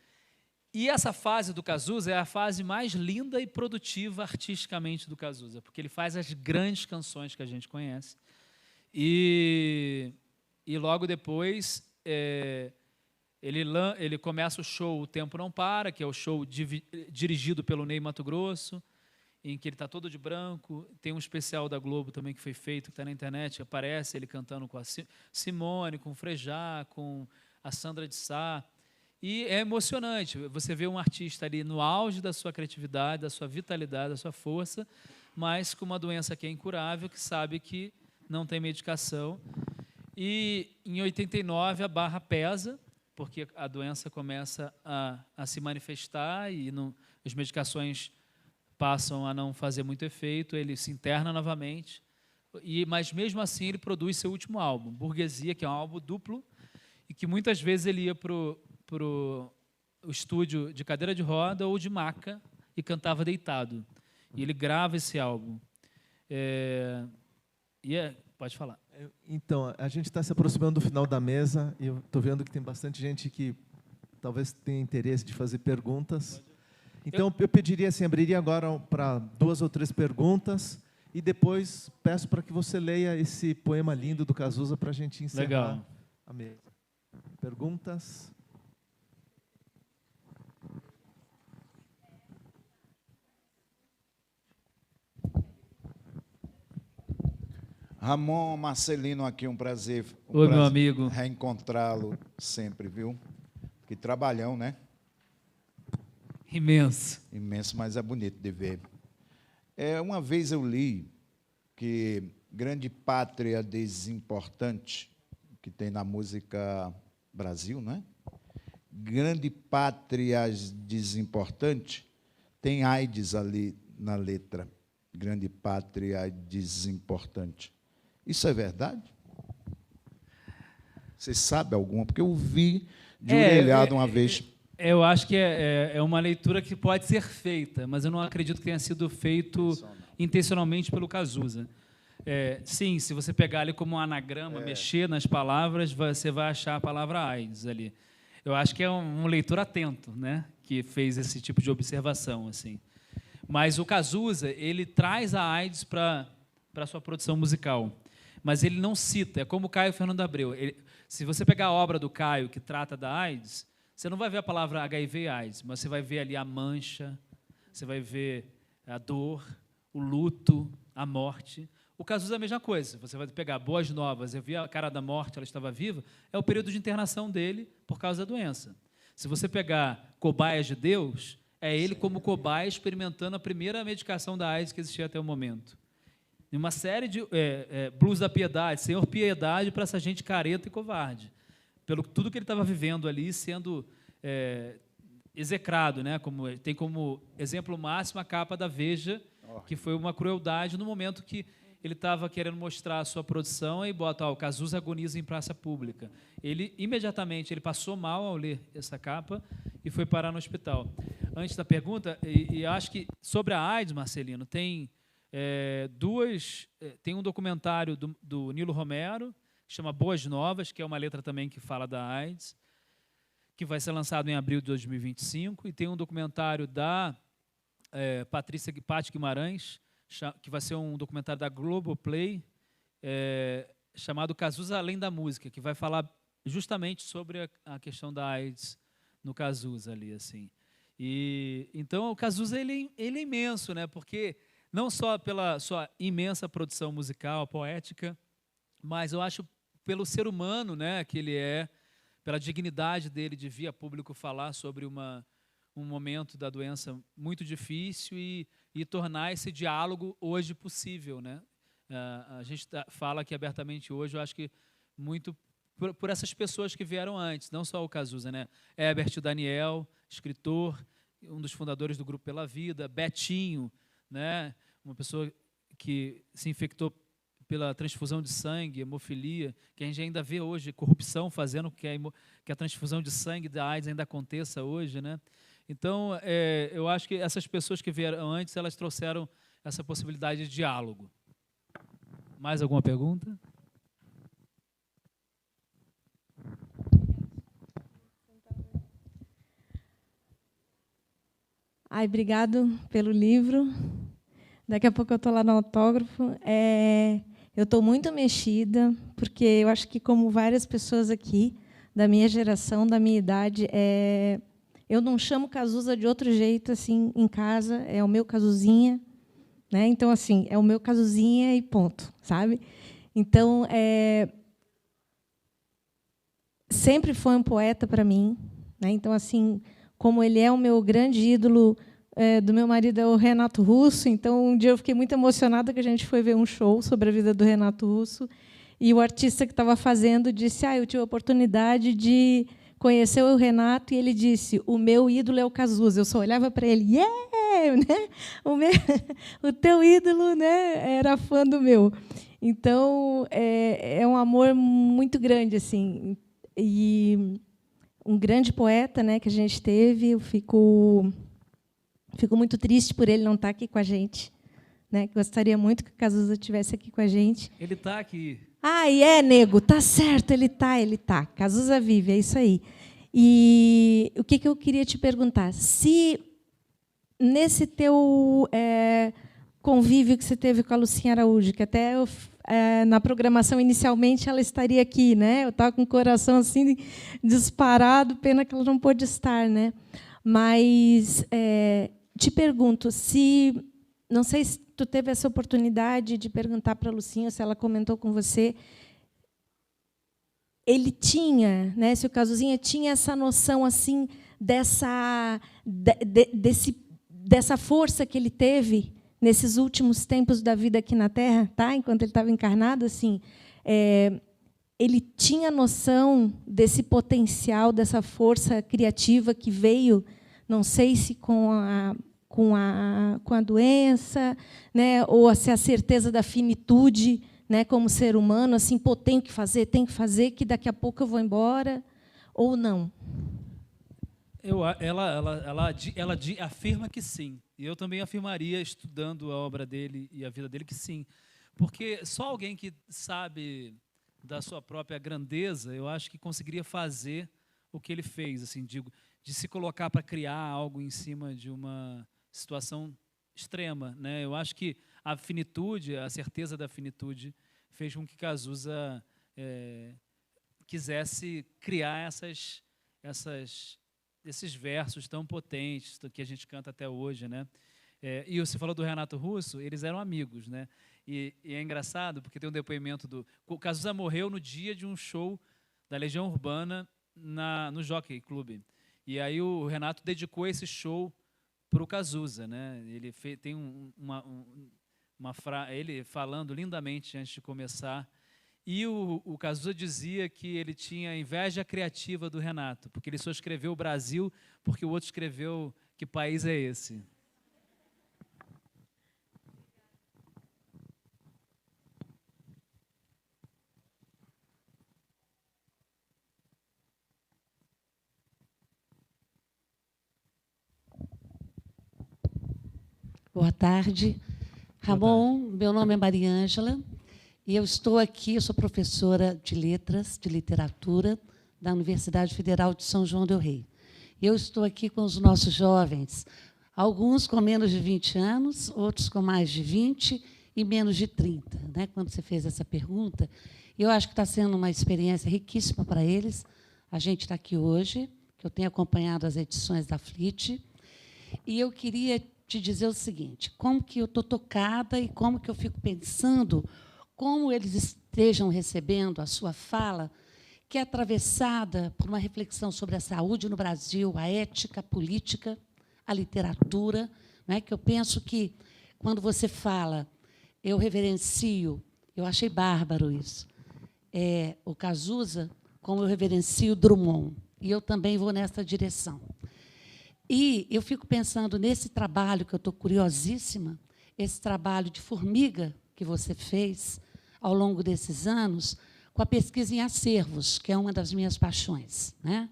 E essa fase do Cazuza é a fase mais linda e produtiva artisticamente do Cazuza, porque ele faz as grandes canções que a gente conhece. E logo depois ele começa o show O Tempo Não Para, que é o show dirigido pelo Ney Matogrosso, em que ele está todo de branco. Tem um especial da Globo também que foi feito, que está na internet, que aparece ele cantando com a Simone, com o Frejá, com a Sandra de Sá. E é emocionante, você vê um artista ali no auge da sua criatividade, da sua vitalidade, da sua força, mas com uma doença que é incurável, que sabe que não tem medicação. E em 89 a barra pesa, porque a doença começa a se manifestar e as medicações passam a não fazer muito efeito, ele se interna novamente, mas mesmo assim ele produz seu último álbum, Burguesia, que é um álbum duplo, e que muitas vezes ele ia para o estúdio de cadeira de roda ou de maca e cantava deitado. E ele grava esse álbum. Pode falar. Então, a gente está se aproximando do final da mesa e eu estou vendo que tem bastante gente que talvez tenha interesse de fazer perguntas. Então, eu pediria assim, abriria agora para 2 ou 3 perguntas e depois peço para que você leia esse poema lindo do Cazuza para a gente encerrar. Legal. A mesa. Perguntas? Ramon Marcelino aqui, um prazer. Oi, meu amigo. Reencontrá-lo sempre, viu? Que trabalhão, né? Imenso. Imenso, mas é bonito de ver. Uma vez eu li que grande pátria desimportante, que tem na música Brasil, não é? Grande pátria desimportante, tem AIDS ali na letra. Grande pátria desimportante. Isso é verdade? Você sabe alguma? Porque eu vi de orelhada uma vez. Eu acho que é uma leitura que pode ser feita, mas eu não acredito que tenha sido feito intencionalmente pelo Cazuza. Sim, se você pegar ali como um anagrama, mexer nas palavras, você vai achar a palavra AIDS ali. Eu acho que é um leitor atento, né, que fez esse tipo de observação, assim. Mas o Cazuza, ele traz a AIDS para a sua produção musical, mas ele não cita, é como o Caio Fernando Abreu. Se você pegar a obra do Caio, que trata da AIDS, você não vai ver a palavra HIV e AIDS, mas você vai ver ali a mancha, você vai ver a dor, o luto, a morte. O Cazuza é a mesma coisa. Você vai pegar Boas Novas, eu vi a cara da morte, ela estava viva, é o período de internação dele por causa da doença. Se você pegar Cobaias de Deus, é ele como cobaia experimentando a primeira medicação da AIDS que existia até o momento. E uma série de Blues da Piedade, Senhor Piedade para essa gente careta e covarde. Pelo tudo que ele estava vivendo ali, sendo execrado, né? Tem como exemplo máximo a capa da Veja, que foi uma crueldade no momento que ele estava querendo mostrar a sua produção e bota, o Cazuza agoniza em praça pública. Ele, imediatamente, ele passou mal ao ler essa capa e foi parar no hospital. Antes da pergunta, e acho que sobre a AIDS, Marcelino, tem tem um documentário do Nilo Romero, que chama Boas Novas, que é uma letra também que fala da AIDS, que vai ser lançado em abril de 2025, e tem um documentário da Paty Guimarães, que vai ser um documentário da Globoplay, chamado Cazuza Além da Música, que vai falar justamente sobre a questão da AIDS no Cazuza ali, assim. Então o Cazuza ele é imenso, né? Porque não só pela sua imensa produção musical, poética, mas eu acho pelo ser humano, né, que ele é, pela dignidade dele de vir a público falar sobre um momento da doença muito difícil e tornar esse diálogo hoje possível, né? A gente fala aqui abertamente hoje, eu acho que muito por essas pessoas que vieram antes, não só o Cazuza, né? Herbert Daniel, escritor, um dos fundadores do Grupo Pela Vida, Betinho, né? Uma pessoa que se infectou pela transfusão de sangue, hemofilia, que a gente ainda vê hoje, corrupção fazendo que a transfusão de sangue da AIDS ainda aconteça hoje, né? Então, eu acho que essas pessoas que vieram antes, elas trouxeram essa possibilidade de diálogo. Mais alguma pergunta? Ai, obrigado pelo livro. Daqui a pouco eu estou lá no autógrafo. Eu estou muito mexida, porque eu acho que, como várias pessoas aqui, da minha geração, da minha idade, eu não chamo Cazuza de outro jeito, assim, em casa, é o meu Cazuzinha, né? Então, assim, é o meu Cazuzinha e ponto, sabe? Então, sempre foi um poeta para mim, né? Então, assim, como ele é o meu grande ídolo, do meu marido é o Renato Russo, então um dia eu fiquei muito emocionada que a gente foi ver um show sobre a vida do Renato Russo, e o artista que estava fazendo disse: eu tive a oportunidade de conhecer o Renato, e ele disse: o meu ídolo é o Cazuza. Eu só olhava para ele, né? O teu ídolo, né, era fã do meu. Então, é um amor muito grande, assim, e um grande poeta, né, que a gente teve. Eu fico muito triste por ele não estar aqui com a gente, né? Gostaria muito que o Cazuza estivesse aqui com a gente. Ele está aqui. Nego, tá certo, ele tá. Cazuza vive, é isso aí. E o que eu queria te perguntar? Se nesse teu convívio que você teve com a Lucinha Araújo, que até na programação inicialmente ela estaria aqui, né? Eu estava com o coração assim disparado, pena que ela não pôde estar, né? Mas te pergunto se, não sei se tu teve essa oportunidade de perguntar para a Lucinha, se ela comentou com você, ele tinha, né? Se o Cazuzinha tinha essa noção assim dessa força que ele teve nesses últimos tempos da vida aqui na Terra, tá? Enquanto ele estava encarnado, assim, ele tinha noção desse potencial, dessa força criativa que veio, não sei se com a doença, né, ou se a certeza da finitude, né, como ser humano, assim, tenho que fazer, que daqui a pouco eu vou embora, ou não? Ela afirma que sim. E eu também afirmaria, estudando a obra dele e a vida dele, que sim. Porque só alguém que sabe da sua própria grandeza, eu acho que conseguiria fazer o que ele fez, assim, de se colocar para criar algo em cima de uma situação extrema, né? Eu acho que a finitude, a certeza da finitude, fez com que Cazuza quisesse criar esses versos tão potentes que a gente canta até hoje, né? E você falou do Renato Russo, eles eram amigos, né? E é engraçado porque tem um depoimento o Cazuza morreu no dia de um show da Legião Urbana no Jockey Club. E aí o Renato dedicou esse show para o Cazuza, né? Ele tem ele falando lindamente antes de começar. E o Cazuza dizia que ele tinha inveja criativa do Renato, porque ele só escreveu o Brasil porque o outro escreveu Que País é Esse? Boa tarde. Ramon, meu nome é Maria Ângela e eu estou aqui, eu sou professora de letras, de literatura, da Universidade Federal de São João del Rei. Eu estou aqui com os nossos jovens, alguns com menos de 20 anos, outros com mais de 20 e menos de 30. Né? Quando você fez essa pergunta, eu acho que está sendo uma experiência riquíssima para eles. A gente está aqui hoje, que eu tenho acompanhado as edições da FLIT, e eu queria te dizer o seguinte, como que eu estou tocada e como que eu fico pensando como eles estejam recebendo a sua fala, que é atravessada por uma reflexão sobre a saúde no Brasil, a ética, a política, a literatura, né? Que eu penso que, quando você fala, eu reverencio, eu achei bárbaro isso, o Cazuza, como eu reverencio Drummond, e eu também vou nessa direção. E eu fico pensando nesse trabalho, que eu estou curiosíssima, esse trabalho de formiga que você fez, ao longo desses anos, com a pesquisa em acervos, que é uma das minhas paixões, né?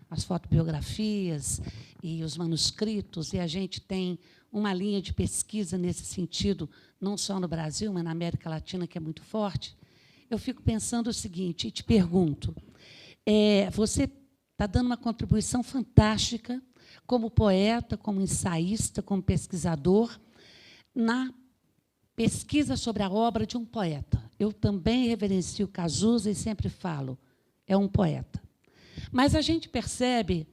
As fotobiografias e os manuscritos, e a gente tem uma linha de pesquisa nesse sentido, não só no Brasil, mas na América Latina, que é muito forte. Eu fico pensando o seguinte, e te pergunto, você está dando uma contribuição fantástica como poeta, como ensaísta, como pesquisador, na pesquisa sobre a obra de um poeta. Eu também reverencio Cazuza e sempre falo, é um poeta. Mas a gente percebe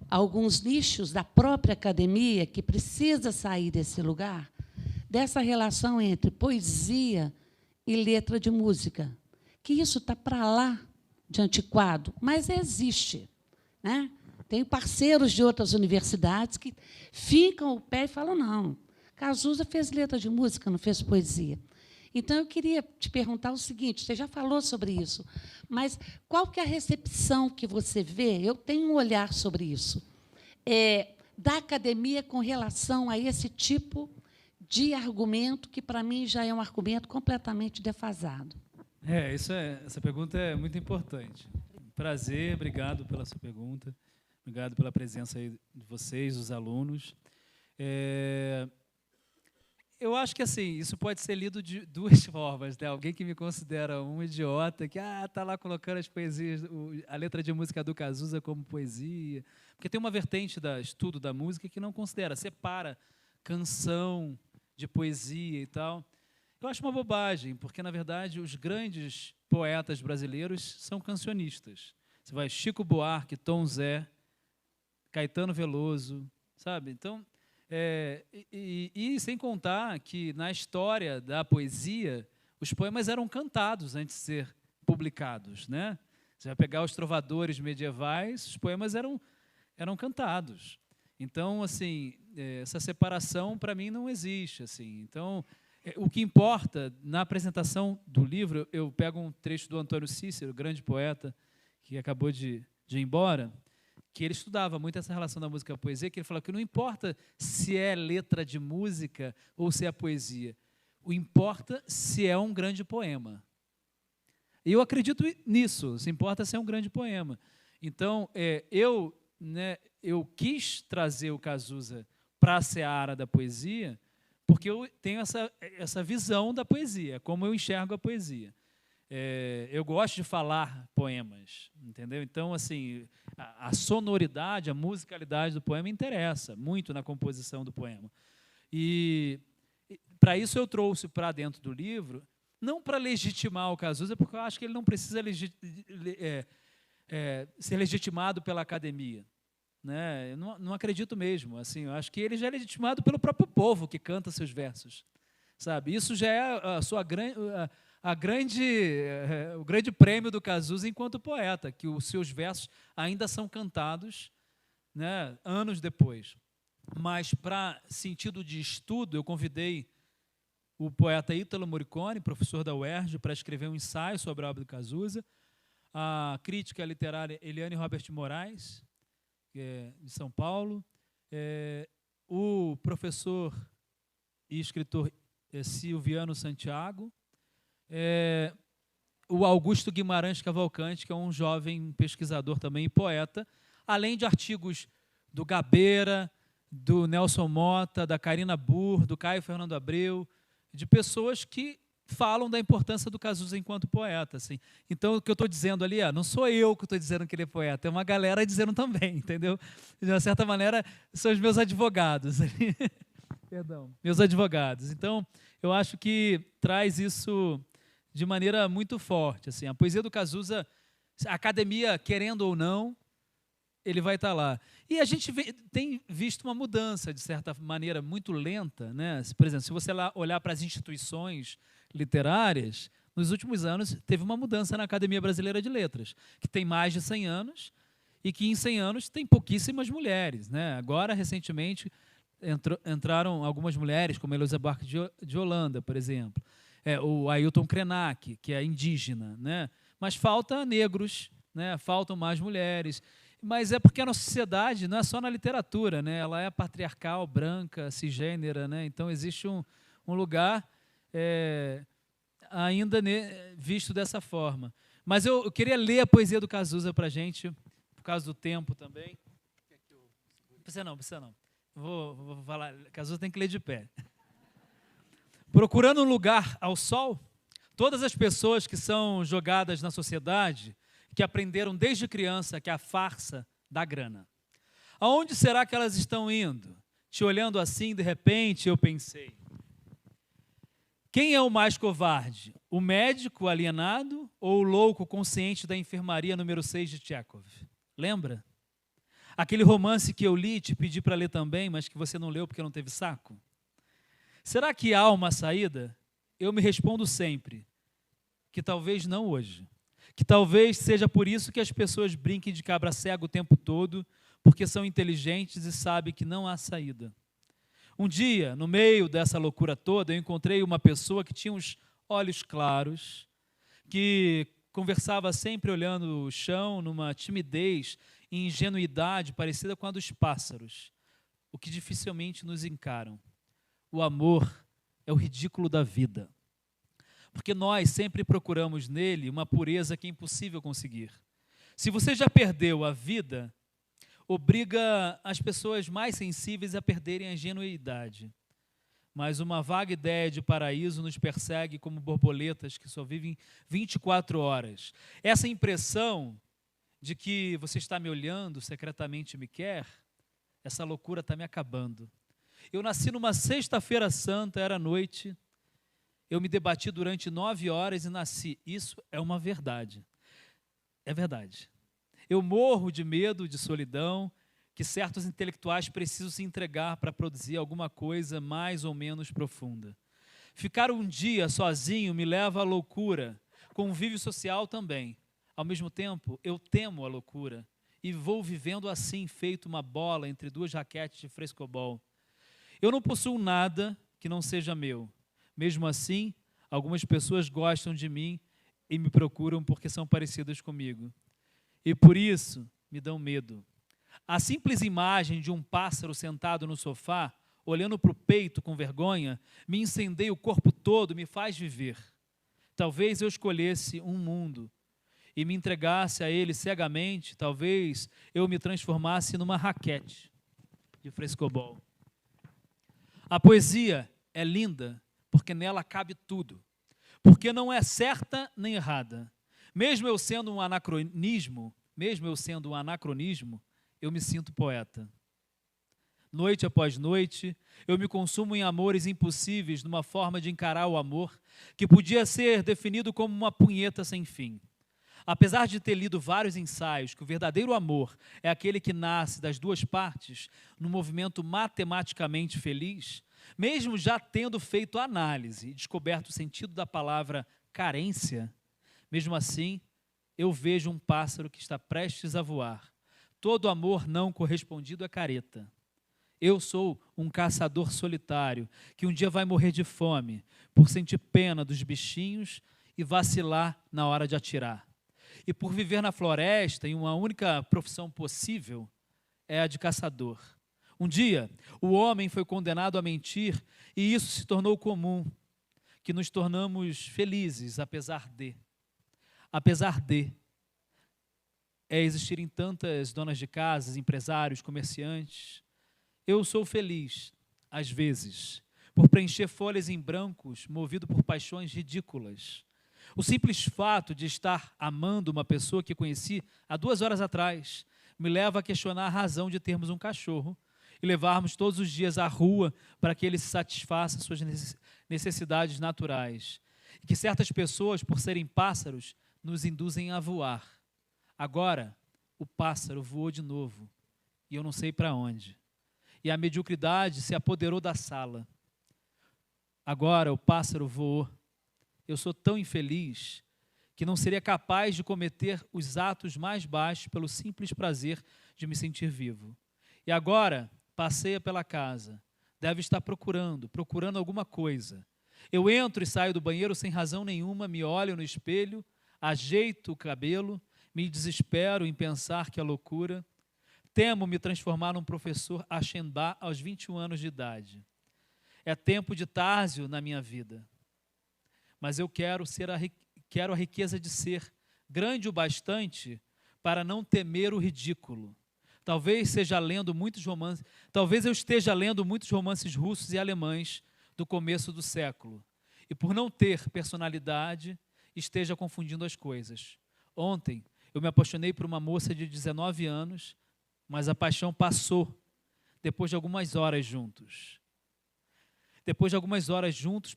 alguns nichos da própria academia que precisa sair desse lugar, dessa relação entre poesia e letra de música, que isso está para lá de antiquado, mas existe, né? Tenho parceiros de outras universidades que ficam o pé e falam, não, Cazuza fez letra de música, não fez poesia. Então, eu queria te perguntar o seguinte, você já falou sobre isso, mas qual que é a recepção que você vê? Eu tenho um olhar sobre isso, da academia com relação a esse tipo de argumento, que, para mim, já é um argumento completamente defasado. Essa pergunta é muito importante. Prazer, obrigado pela sua pergunta, obrigado pela presença aí de vocês, os alunos. Eu acho que assim, isso pode ser lido de duas formas, né? Alguém que me considera um idiota, que está lá colocando as poesias, a letra de música do Cazuza como poesia, porque tem uma vertente do estudo da música que não considera, separa canção de poesia e tal. Eu acho uma bobagem, porque, na verdade, os grandes poetas brasileiros são cancionistas. Você vai Chico Buarque, Tom Zé, Caetano Veloso, sabe? Então, e sem contar que, na história da poesia, os poemas eram cantados antes de ser publicados, né? Você vai pegar os trovadores medievais, os poemas eram cantados. Então, assim, essa separação, para mim, não existe. Assim. Então, o que importa, na apresentação do livro, eu pego um trecho do Antônio Cícero, grande poeta, que acabou de ir embora, que ele estudava muito essa relação da música e poesia, que ele falou que não importa se é letra de música ou se é poesia, o importa se é um grande poema. E eu acredito nisso, se importa se é um grande poema. Então, eu quis trazer o Cazuza para a seara da poesia, porque eu tenho essa visão da poesia, como eu enxergo a poesia. Eu gosto de falar poemas, entendeu? Então, assim, a sonoridade, a musicalidade do poema interessa muito na composição do poema. E para isso eu trouxe para dentro do livro, não para legitimar o Cazuza, porque eu acho que ele não precisa ser legitimado pela academia. Né? Eu não acredito mesmo. Assim, eu acho que ele já é legitimado pelo próprio povo que canta seus versos. Sabe? Isso já é o grande prêmio do Cazuza enquanto poeta, que os seus versos ainda são cantados, né, anos depois. Mas, para sentido de estudo, eu convidei o poeta Ítalo Morricone, professor da UERJ, para escrever um ensaio sobre a obra do Cazuza, a crítica literária Eliane Robert Moraes, que é de São Paulo, o professor e escritor Silviano Santiago, o Augusto Guimarães Cavalcante, que é um jovem pesquisador também e poeta, além de artigos do Gabeira, do Nelson Mota, da Carina Burr, do Caio Fernando Abreu, de pessoas que falam da importância do Cazuza enquanto poeta. Assim. Então, o que eu estou dizendo ali, não sou eu que estou dizendo que ele é poeta, é uma galera dizendo também, entendeu? De uma certa maneira, são os meus advogados. Perdão, meus advogados. Então, eu acho que traz isso de maneira muito forte. Assim. A poesia do Cazuza, a academia, querendo ou não, ele vai estar lá. E a gente tem visto uma mudança, de certa maneira, muito lenta. Né? Por exemplo, se você olhar para as instituições literárias, nos últimos anos teve uma mudança na Academia Brasileira de Letras, que tem mais de 100 anos e que em 100 anos tem pouquíssimas mulheres. Né? Agora, recentemente, entraram algumas mulheres, como a Heloísa Buarque de Holanda, por exemplo, o Ailton Krenak, que é indígena, né? Mas falta negros, né? Faltam mais mulheres. Mas é porque a nossa sociedade não é só na literatura, né? Ela é patriarcal, branca, cisgênera, né? Então existe um lugar ainda visto dessa forma. Mas eu queria ler a poesia do Cazuza para a gente, por causa do tempo também. Não precisa não. Vou falar, Cazuza tem que ler de pé. Procurando um lugar ao sol, todas as pessoas que são jogadas na sociedade, que aprenderam desde criança que é a farsa da grana. Aonde será que elas estão indo? Te olhando assim, de repente, eu pensei. Quem é o mais covarde? O médico alienado ou o louco consciente da enfermaria número 6 de Tchekhov? Lembra? Aquele romance que eu li, te pedi para ler também, mas que você não leu porque não teve saco? Será que há uma saída? Eu me respondo sempre que talvez não hoje. Que talvez seja por isso que as pessoas brinquem de cabra cega o tempo todo, porque são inteligentes e sabem que não há saída. Um dia, no meio dessa loucura toda, eu encontrei uma pessoa que tinha uns olhos claros, que conversava sempre olhando o chão, numa timidez e ingenuidade parecida com a dos pássaros, o que dificilmente nos encaram. O amor é o ridículo da vida, porque nós sempre procuramos nele uma pureza que é impossível conseguir. Se você já perdeu a vida, obriga as pessoas mais sensíveis a perderem a ingenuidade. Mas uma vaga ideia de paraíso nos persegue como borboletas que só vivem 24 horas. Essa impressão de que você está me olhando, secretamente me quer, essa loucura está me acabando. Eu nasci numa sexta-feira santa, era noite, eu me debati durante 9 horas e nasci. Isso é uma verdade. É verdade. Eu morro de medo, de solidão, que certos intelectuais precisam se entregar para produzir alguma coisa mais ou menos profunda. Ficar um dia sozinho me leva à loucura, convívio social também. Ao mesmo tempo, eu temo a loucura e vou vivendo assim, feito uma bola entre duas raquetes de frescobol. Eu não possuo nada que não seja meu. Mesmo assim, algumas pessoas gostam de mim e me procuram porque são parecidas comigo. E por isso me dão medo. A simples imagem de um pássaro sentado no sofá, olhando para o peito com vergonha, me incendeia o corpo todo, me faz viver. Talvez eu escolhesse um mundo e me entregasse a ele cegamente, talvez eu me transformasse numa raquete de frescobol. A poesia é linda porque nela cabe tudo, porque não é certa nem errada. Mesmo eu sendo um anacronismo, eu me sinto poeta. Noite após noite, eu me consumo em amores impossíveis, numa forma de encarar o amor que podia ser definido como uma punheta sem fim. Apesar de ter lido vários ensaios que o verdadeiro amor é aquele que nasce das duas partes, num movimento matematicamente feliz, mesmo já tendo feito análise e descoberto o sentido da palavra carência, mesmo assim, eu vejo um pássaro que está prestes a voar. Todo amor não correspondido é careta. Eu sou um caçador solitário que um dia vai morrer de fome por sentir pena dos bichinhos e vacilar na hora de atirar. E por viver na floresta em uma única profissão possível é a de caçador. Um dia, o homem foi condenado a mentir e isso se tornou comum, que nos tornamos felizes apesar de existirem tantas donas de casas, empresários, comerciantes. Eu sou feliz, às vezes, por preencher folhas em brancos, movido por paixões ridículas. O simples fato de estar amando uma pessoa que conheci há 2 horas atrás me leva a questionar a razão de termos um cachorro e levarmos todos os dias à rua para que ele satisfaça suas necessidades naturais. E que certas pessoas, por serem pássaros, nos induzem a voar. Agora, o pássaro voou de novo e eu não sei para onde. E a mediocridade se apoderou da sala. Agora o pássaro voou. Eu sou tão infeliz que não seria capaz de cometer os atos mais baixos pelo simples prazer de me sentir vivo. E agora passeia pela casa. Deve estar procurando alguma coisa. Eu entro e saio do banheiro sem razão nenhuma, me olho no espelho, ajeito o cabelo, me desespero em pensar que é loucura. Temo me transformar num professor Axendá aos 21 anos de idade. É tempo de Társio na minha vida. mas eu quero a riqueza de ser grande o bastante para não temer o ridículo. Talvez eu esteja lendo muitos romances russos e alemães do começo do século, e por não ter personalidade, esteja confundindo as coisas. Ontem, eu me apaixonei por uma moça de 19 anos, mas a paixão passou depois de algumas horas juntos.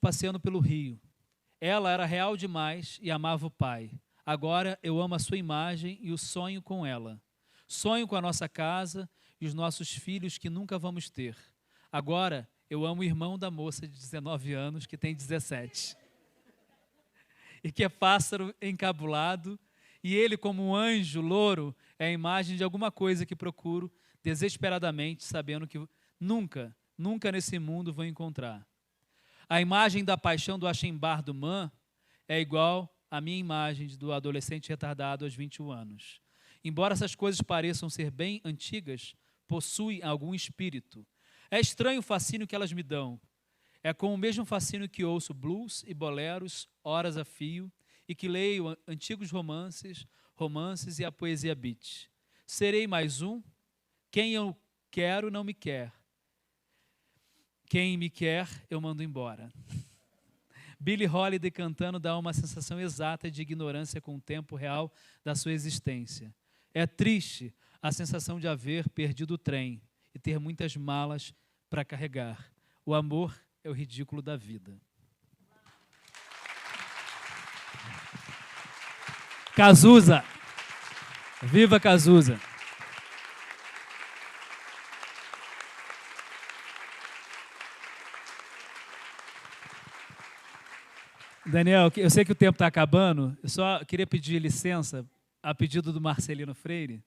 Passeando pelo rio. Ela era real demais e amava o pai. Agora eu amo a sua imagem e o sonho com ela. Sonho com a nossa casa e os nossos filhos que nunca vamos ter. Agora eu amo o irmão da moça de 19 anos que tem 17. E que é pássaro encabulado, e ele, como um anjo louro, é a imagem de alguma coisa que procuro desesperadamente, sabendo que nunca nesse mundo vou encontrar. A imagem da paixão do Achembar do Man é igual à minha imagem do adolescente retardado aos 21 anos. Embora essas coisas pareçam ser bem antigas, possuem algum espírito. É estranho o fascínio que elas me dão. É com o mesmo fascínio que ouço blues e boleros horas a fio e que leio antigos romances e a poesia beat. Serei mais um. Quem eu quero não me quer. Quem me quer, eu mando embora. Billie Holiday cantando dá uma sensação exata de ignorância com o tempo real da sua existência. É triste a sensação de haver perdido o trem e ter muitas malas para carregar. O amor é o ridículo da vida. Cazuza! Viva Cazuza! Daniel, eu sei que o tempo está acabando, eu só queria pedir licença, a pedido do Marcelino Freire,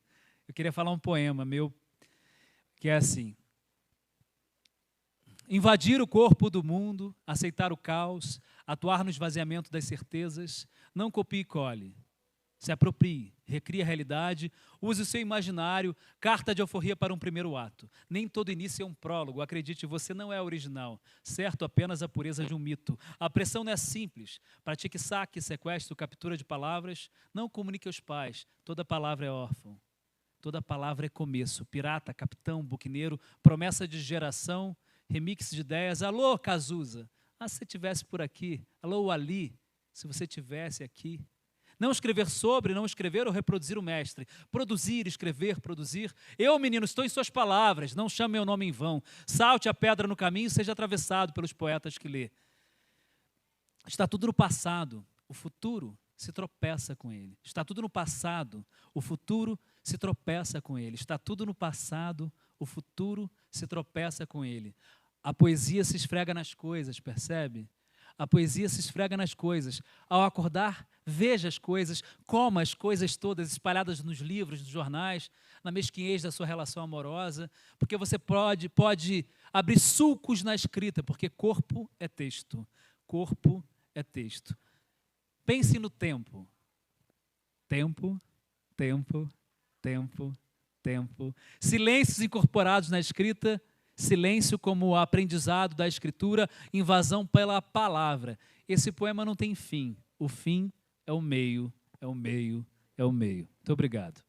eu queria falar um poema meu, que é assim: invadir o corpo do mundo, aceitar o caos, atuar no esvaziamento das certezas, não copie e cole, se aproprie, recrie a realidade, use o seu imaginário, carta de alforria para um primeiro ato. Nem todo início é um prólogo, acredite, você não é original, certo apenas a pureza de um mito. A pressão não é simples, pratique saque, sequestro, captura de palavras, não comunique aos pais, toda palavra é órfão, toda palavra é começo, pirata, capitão, buquineiro, promessa de geração, remix de ideias. Alô, Cazuza, se você estivesse por aqui, alô, Ali, se você estivesse aqui. Não escrever sobre, não escrever ou reproduzir o mestre. Produzir, escrever, produzir. Eu, menino, estou em suas palavras, não chame meu nome em vão. Salte a pedra no caminho e seja atravessado pelos poetas que lê. Está tudo no passado, o futuro se tropeça com ele. Está tudo no passado, o futuro se tropeça com ele. Está tudo no passado, o futuro se tropeça com ele. A poesia se esfrega nas coisas, percebe? A poesia se esfrega nas coisas. Ao acordar, veja as coisas, coma as coisas todas espalhadas nos livros, nos jornais, na mesquinhez da sua relação amorosa, porque você pode abrir sulcos na escrita, porque corpo é texto. Corpo é texto. Pense no tempo. Tempo, tempo, tempo, tempo. Silêncios incorporados na escrita, silêncio como aprendizado da escritura, invasão pela palavra. Esse poema não tem fim. O fim é o meio, é o meio, é o meio. Muito obrigado.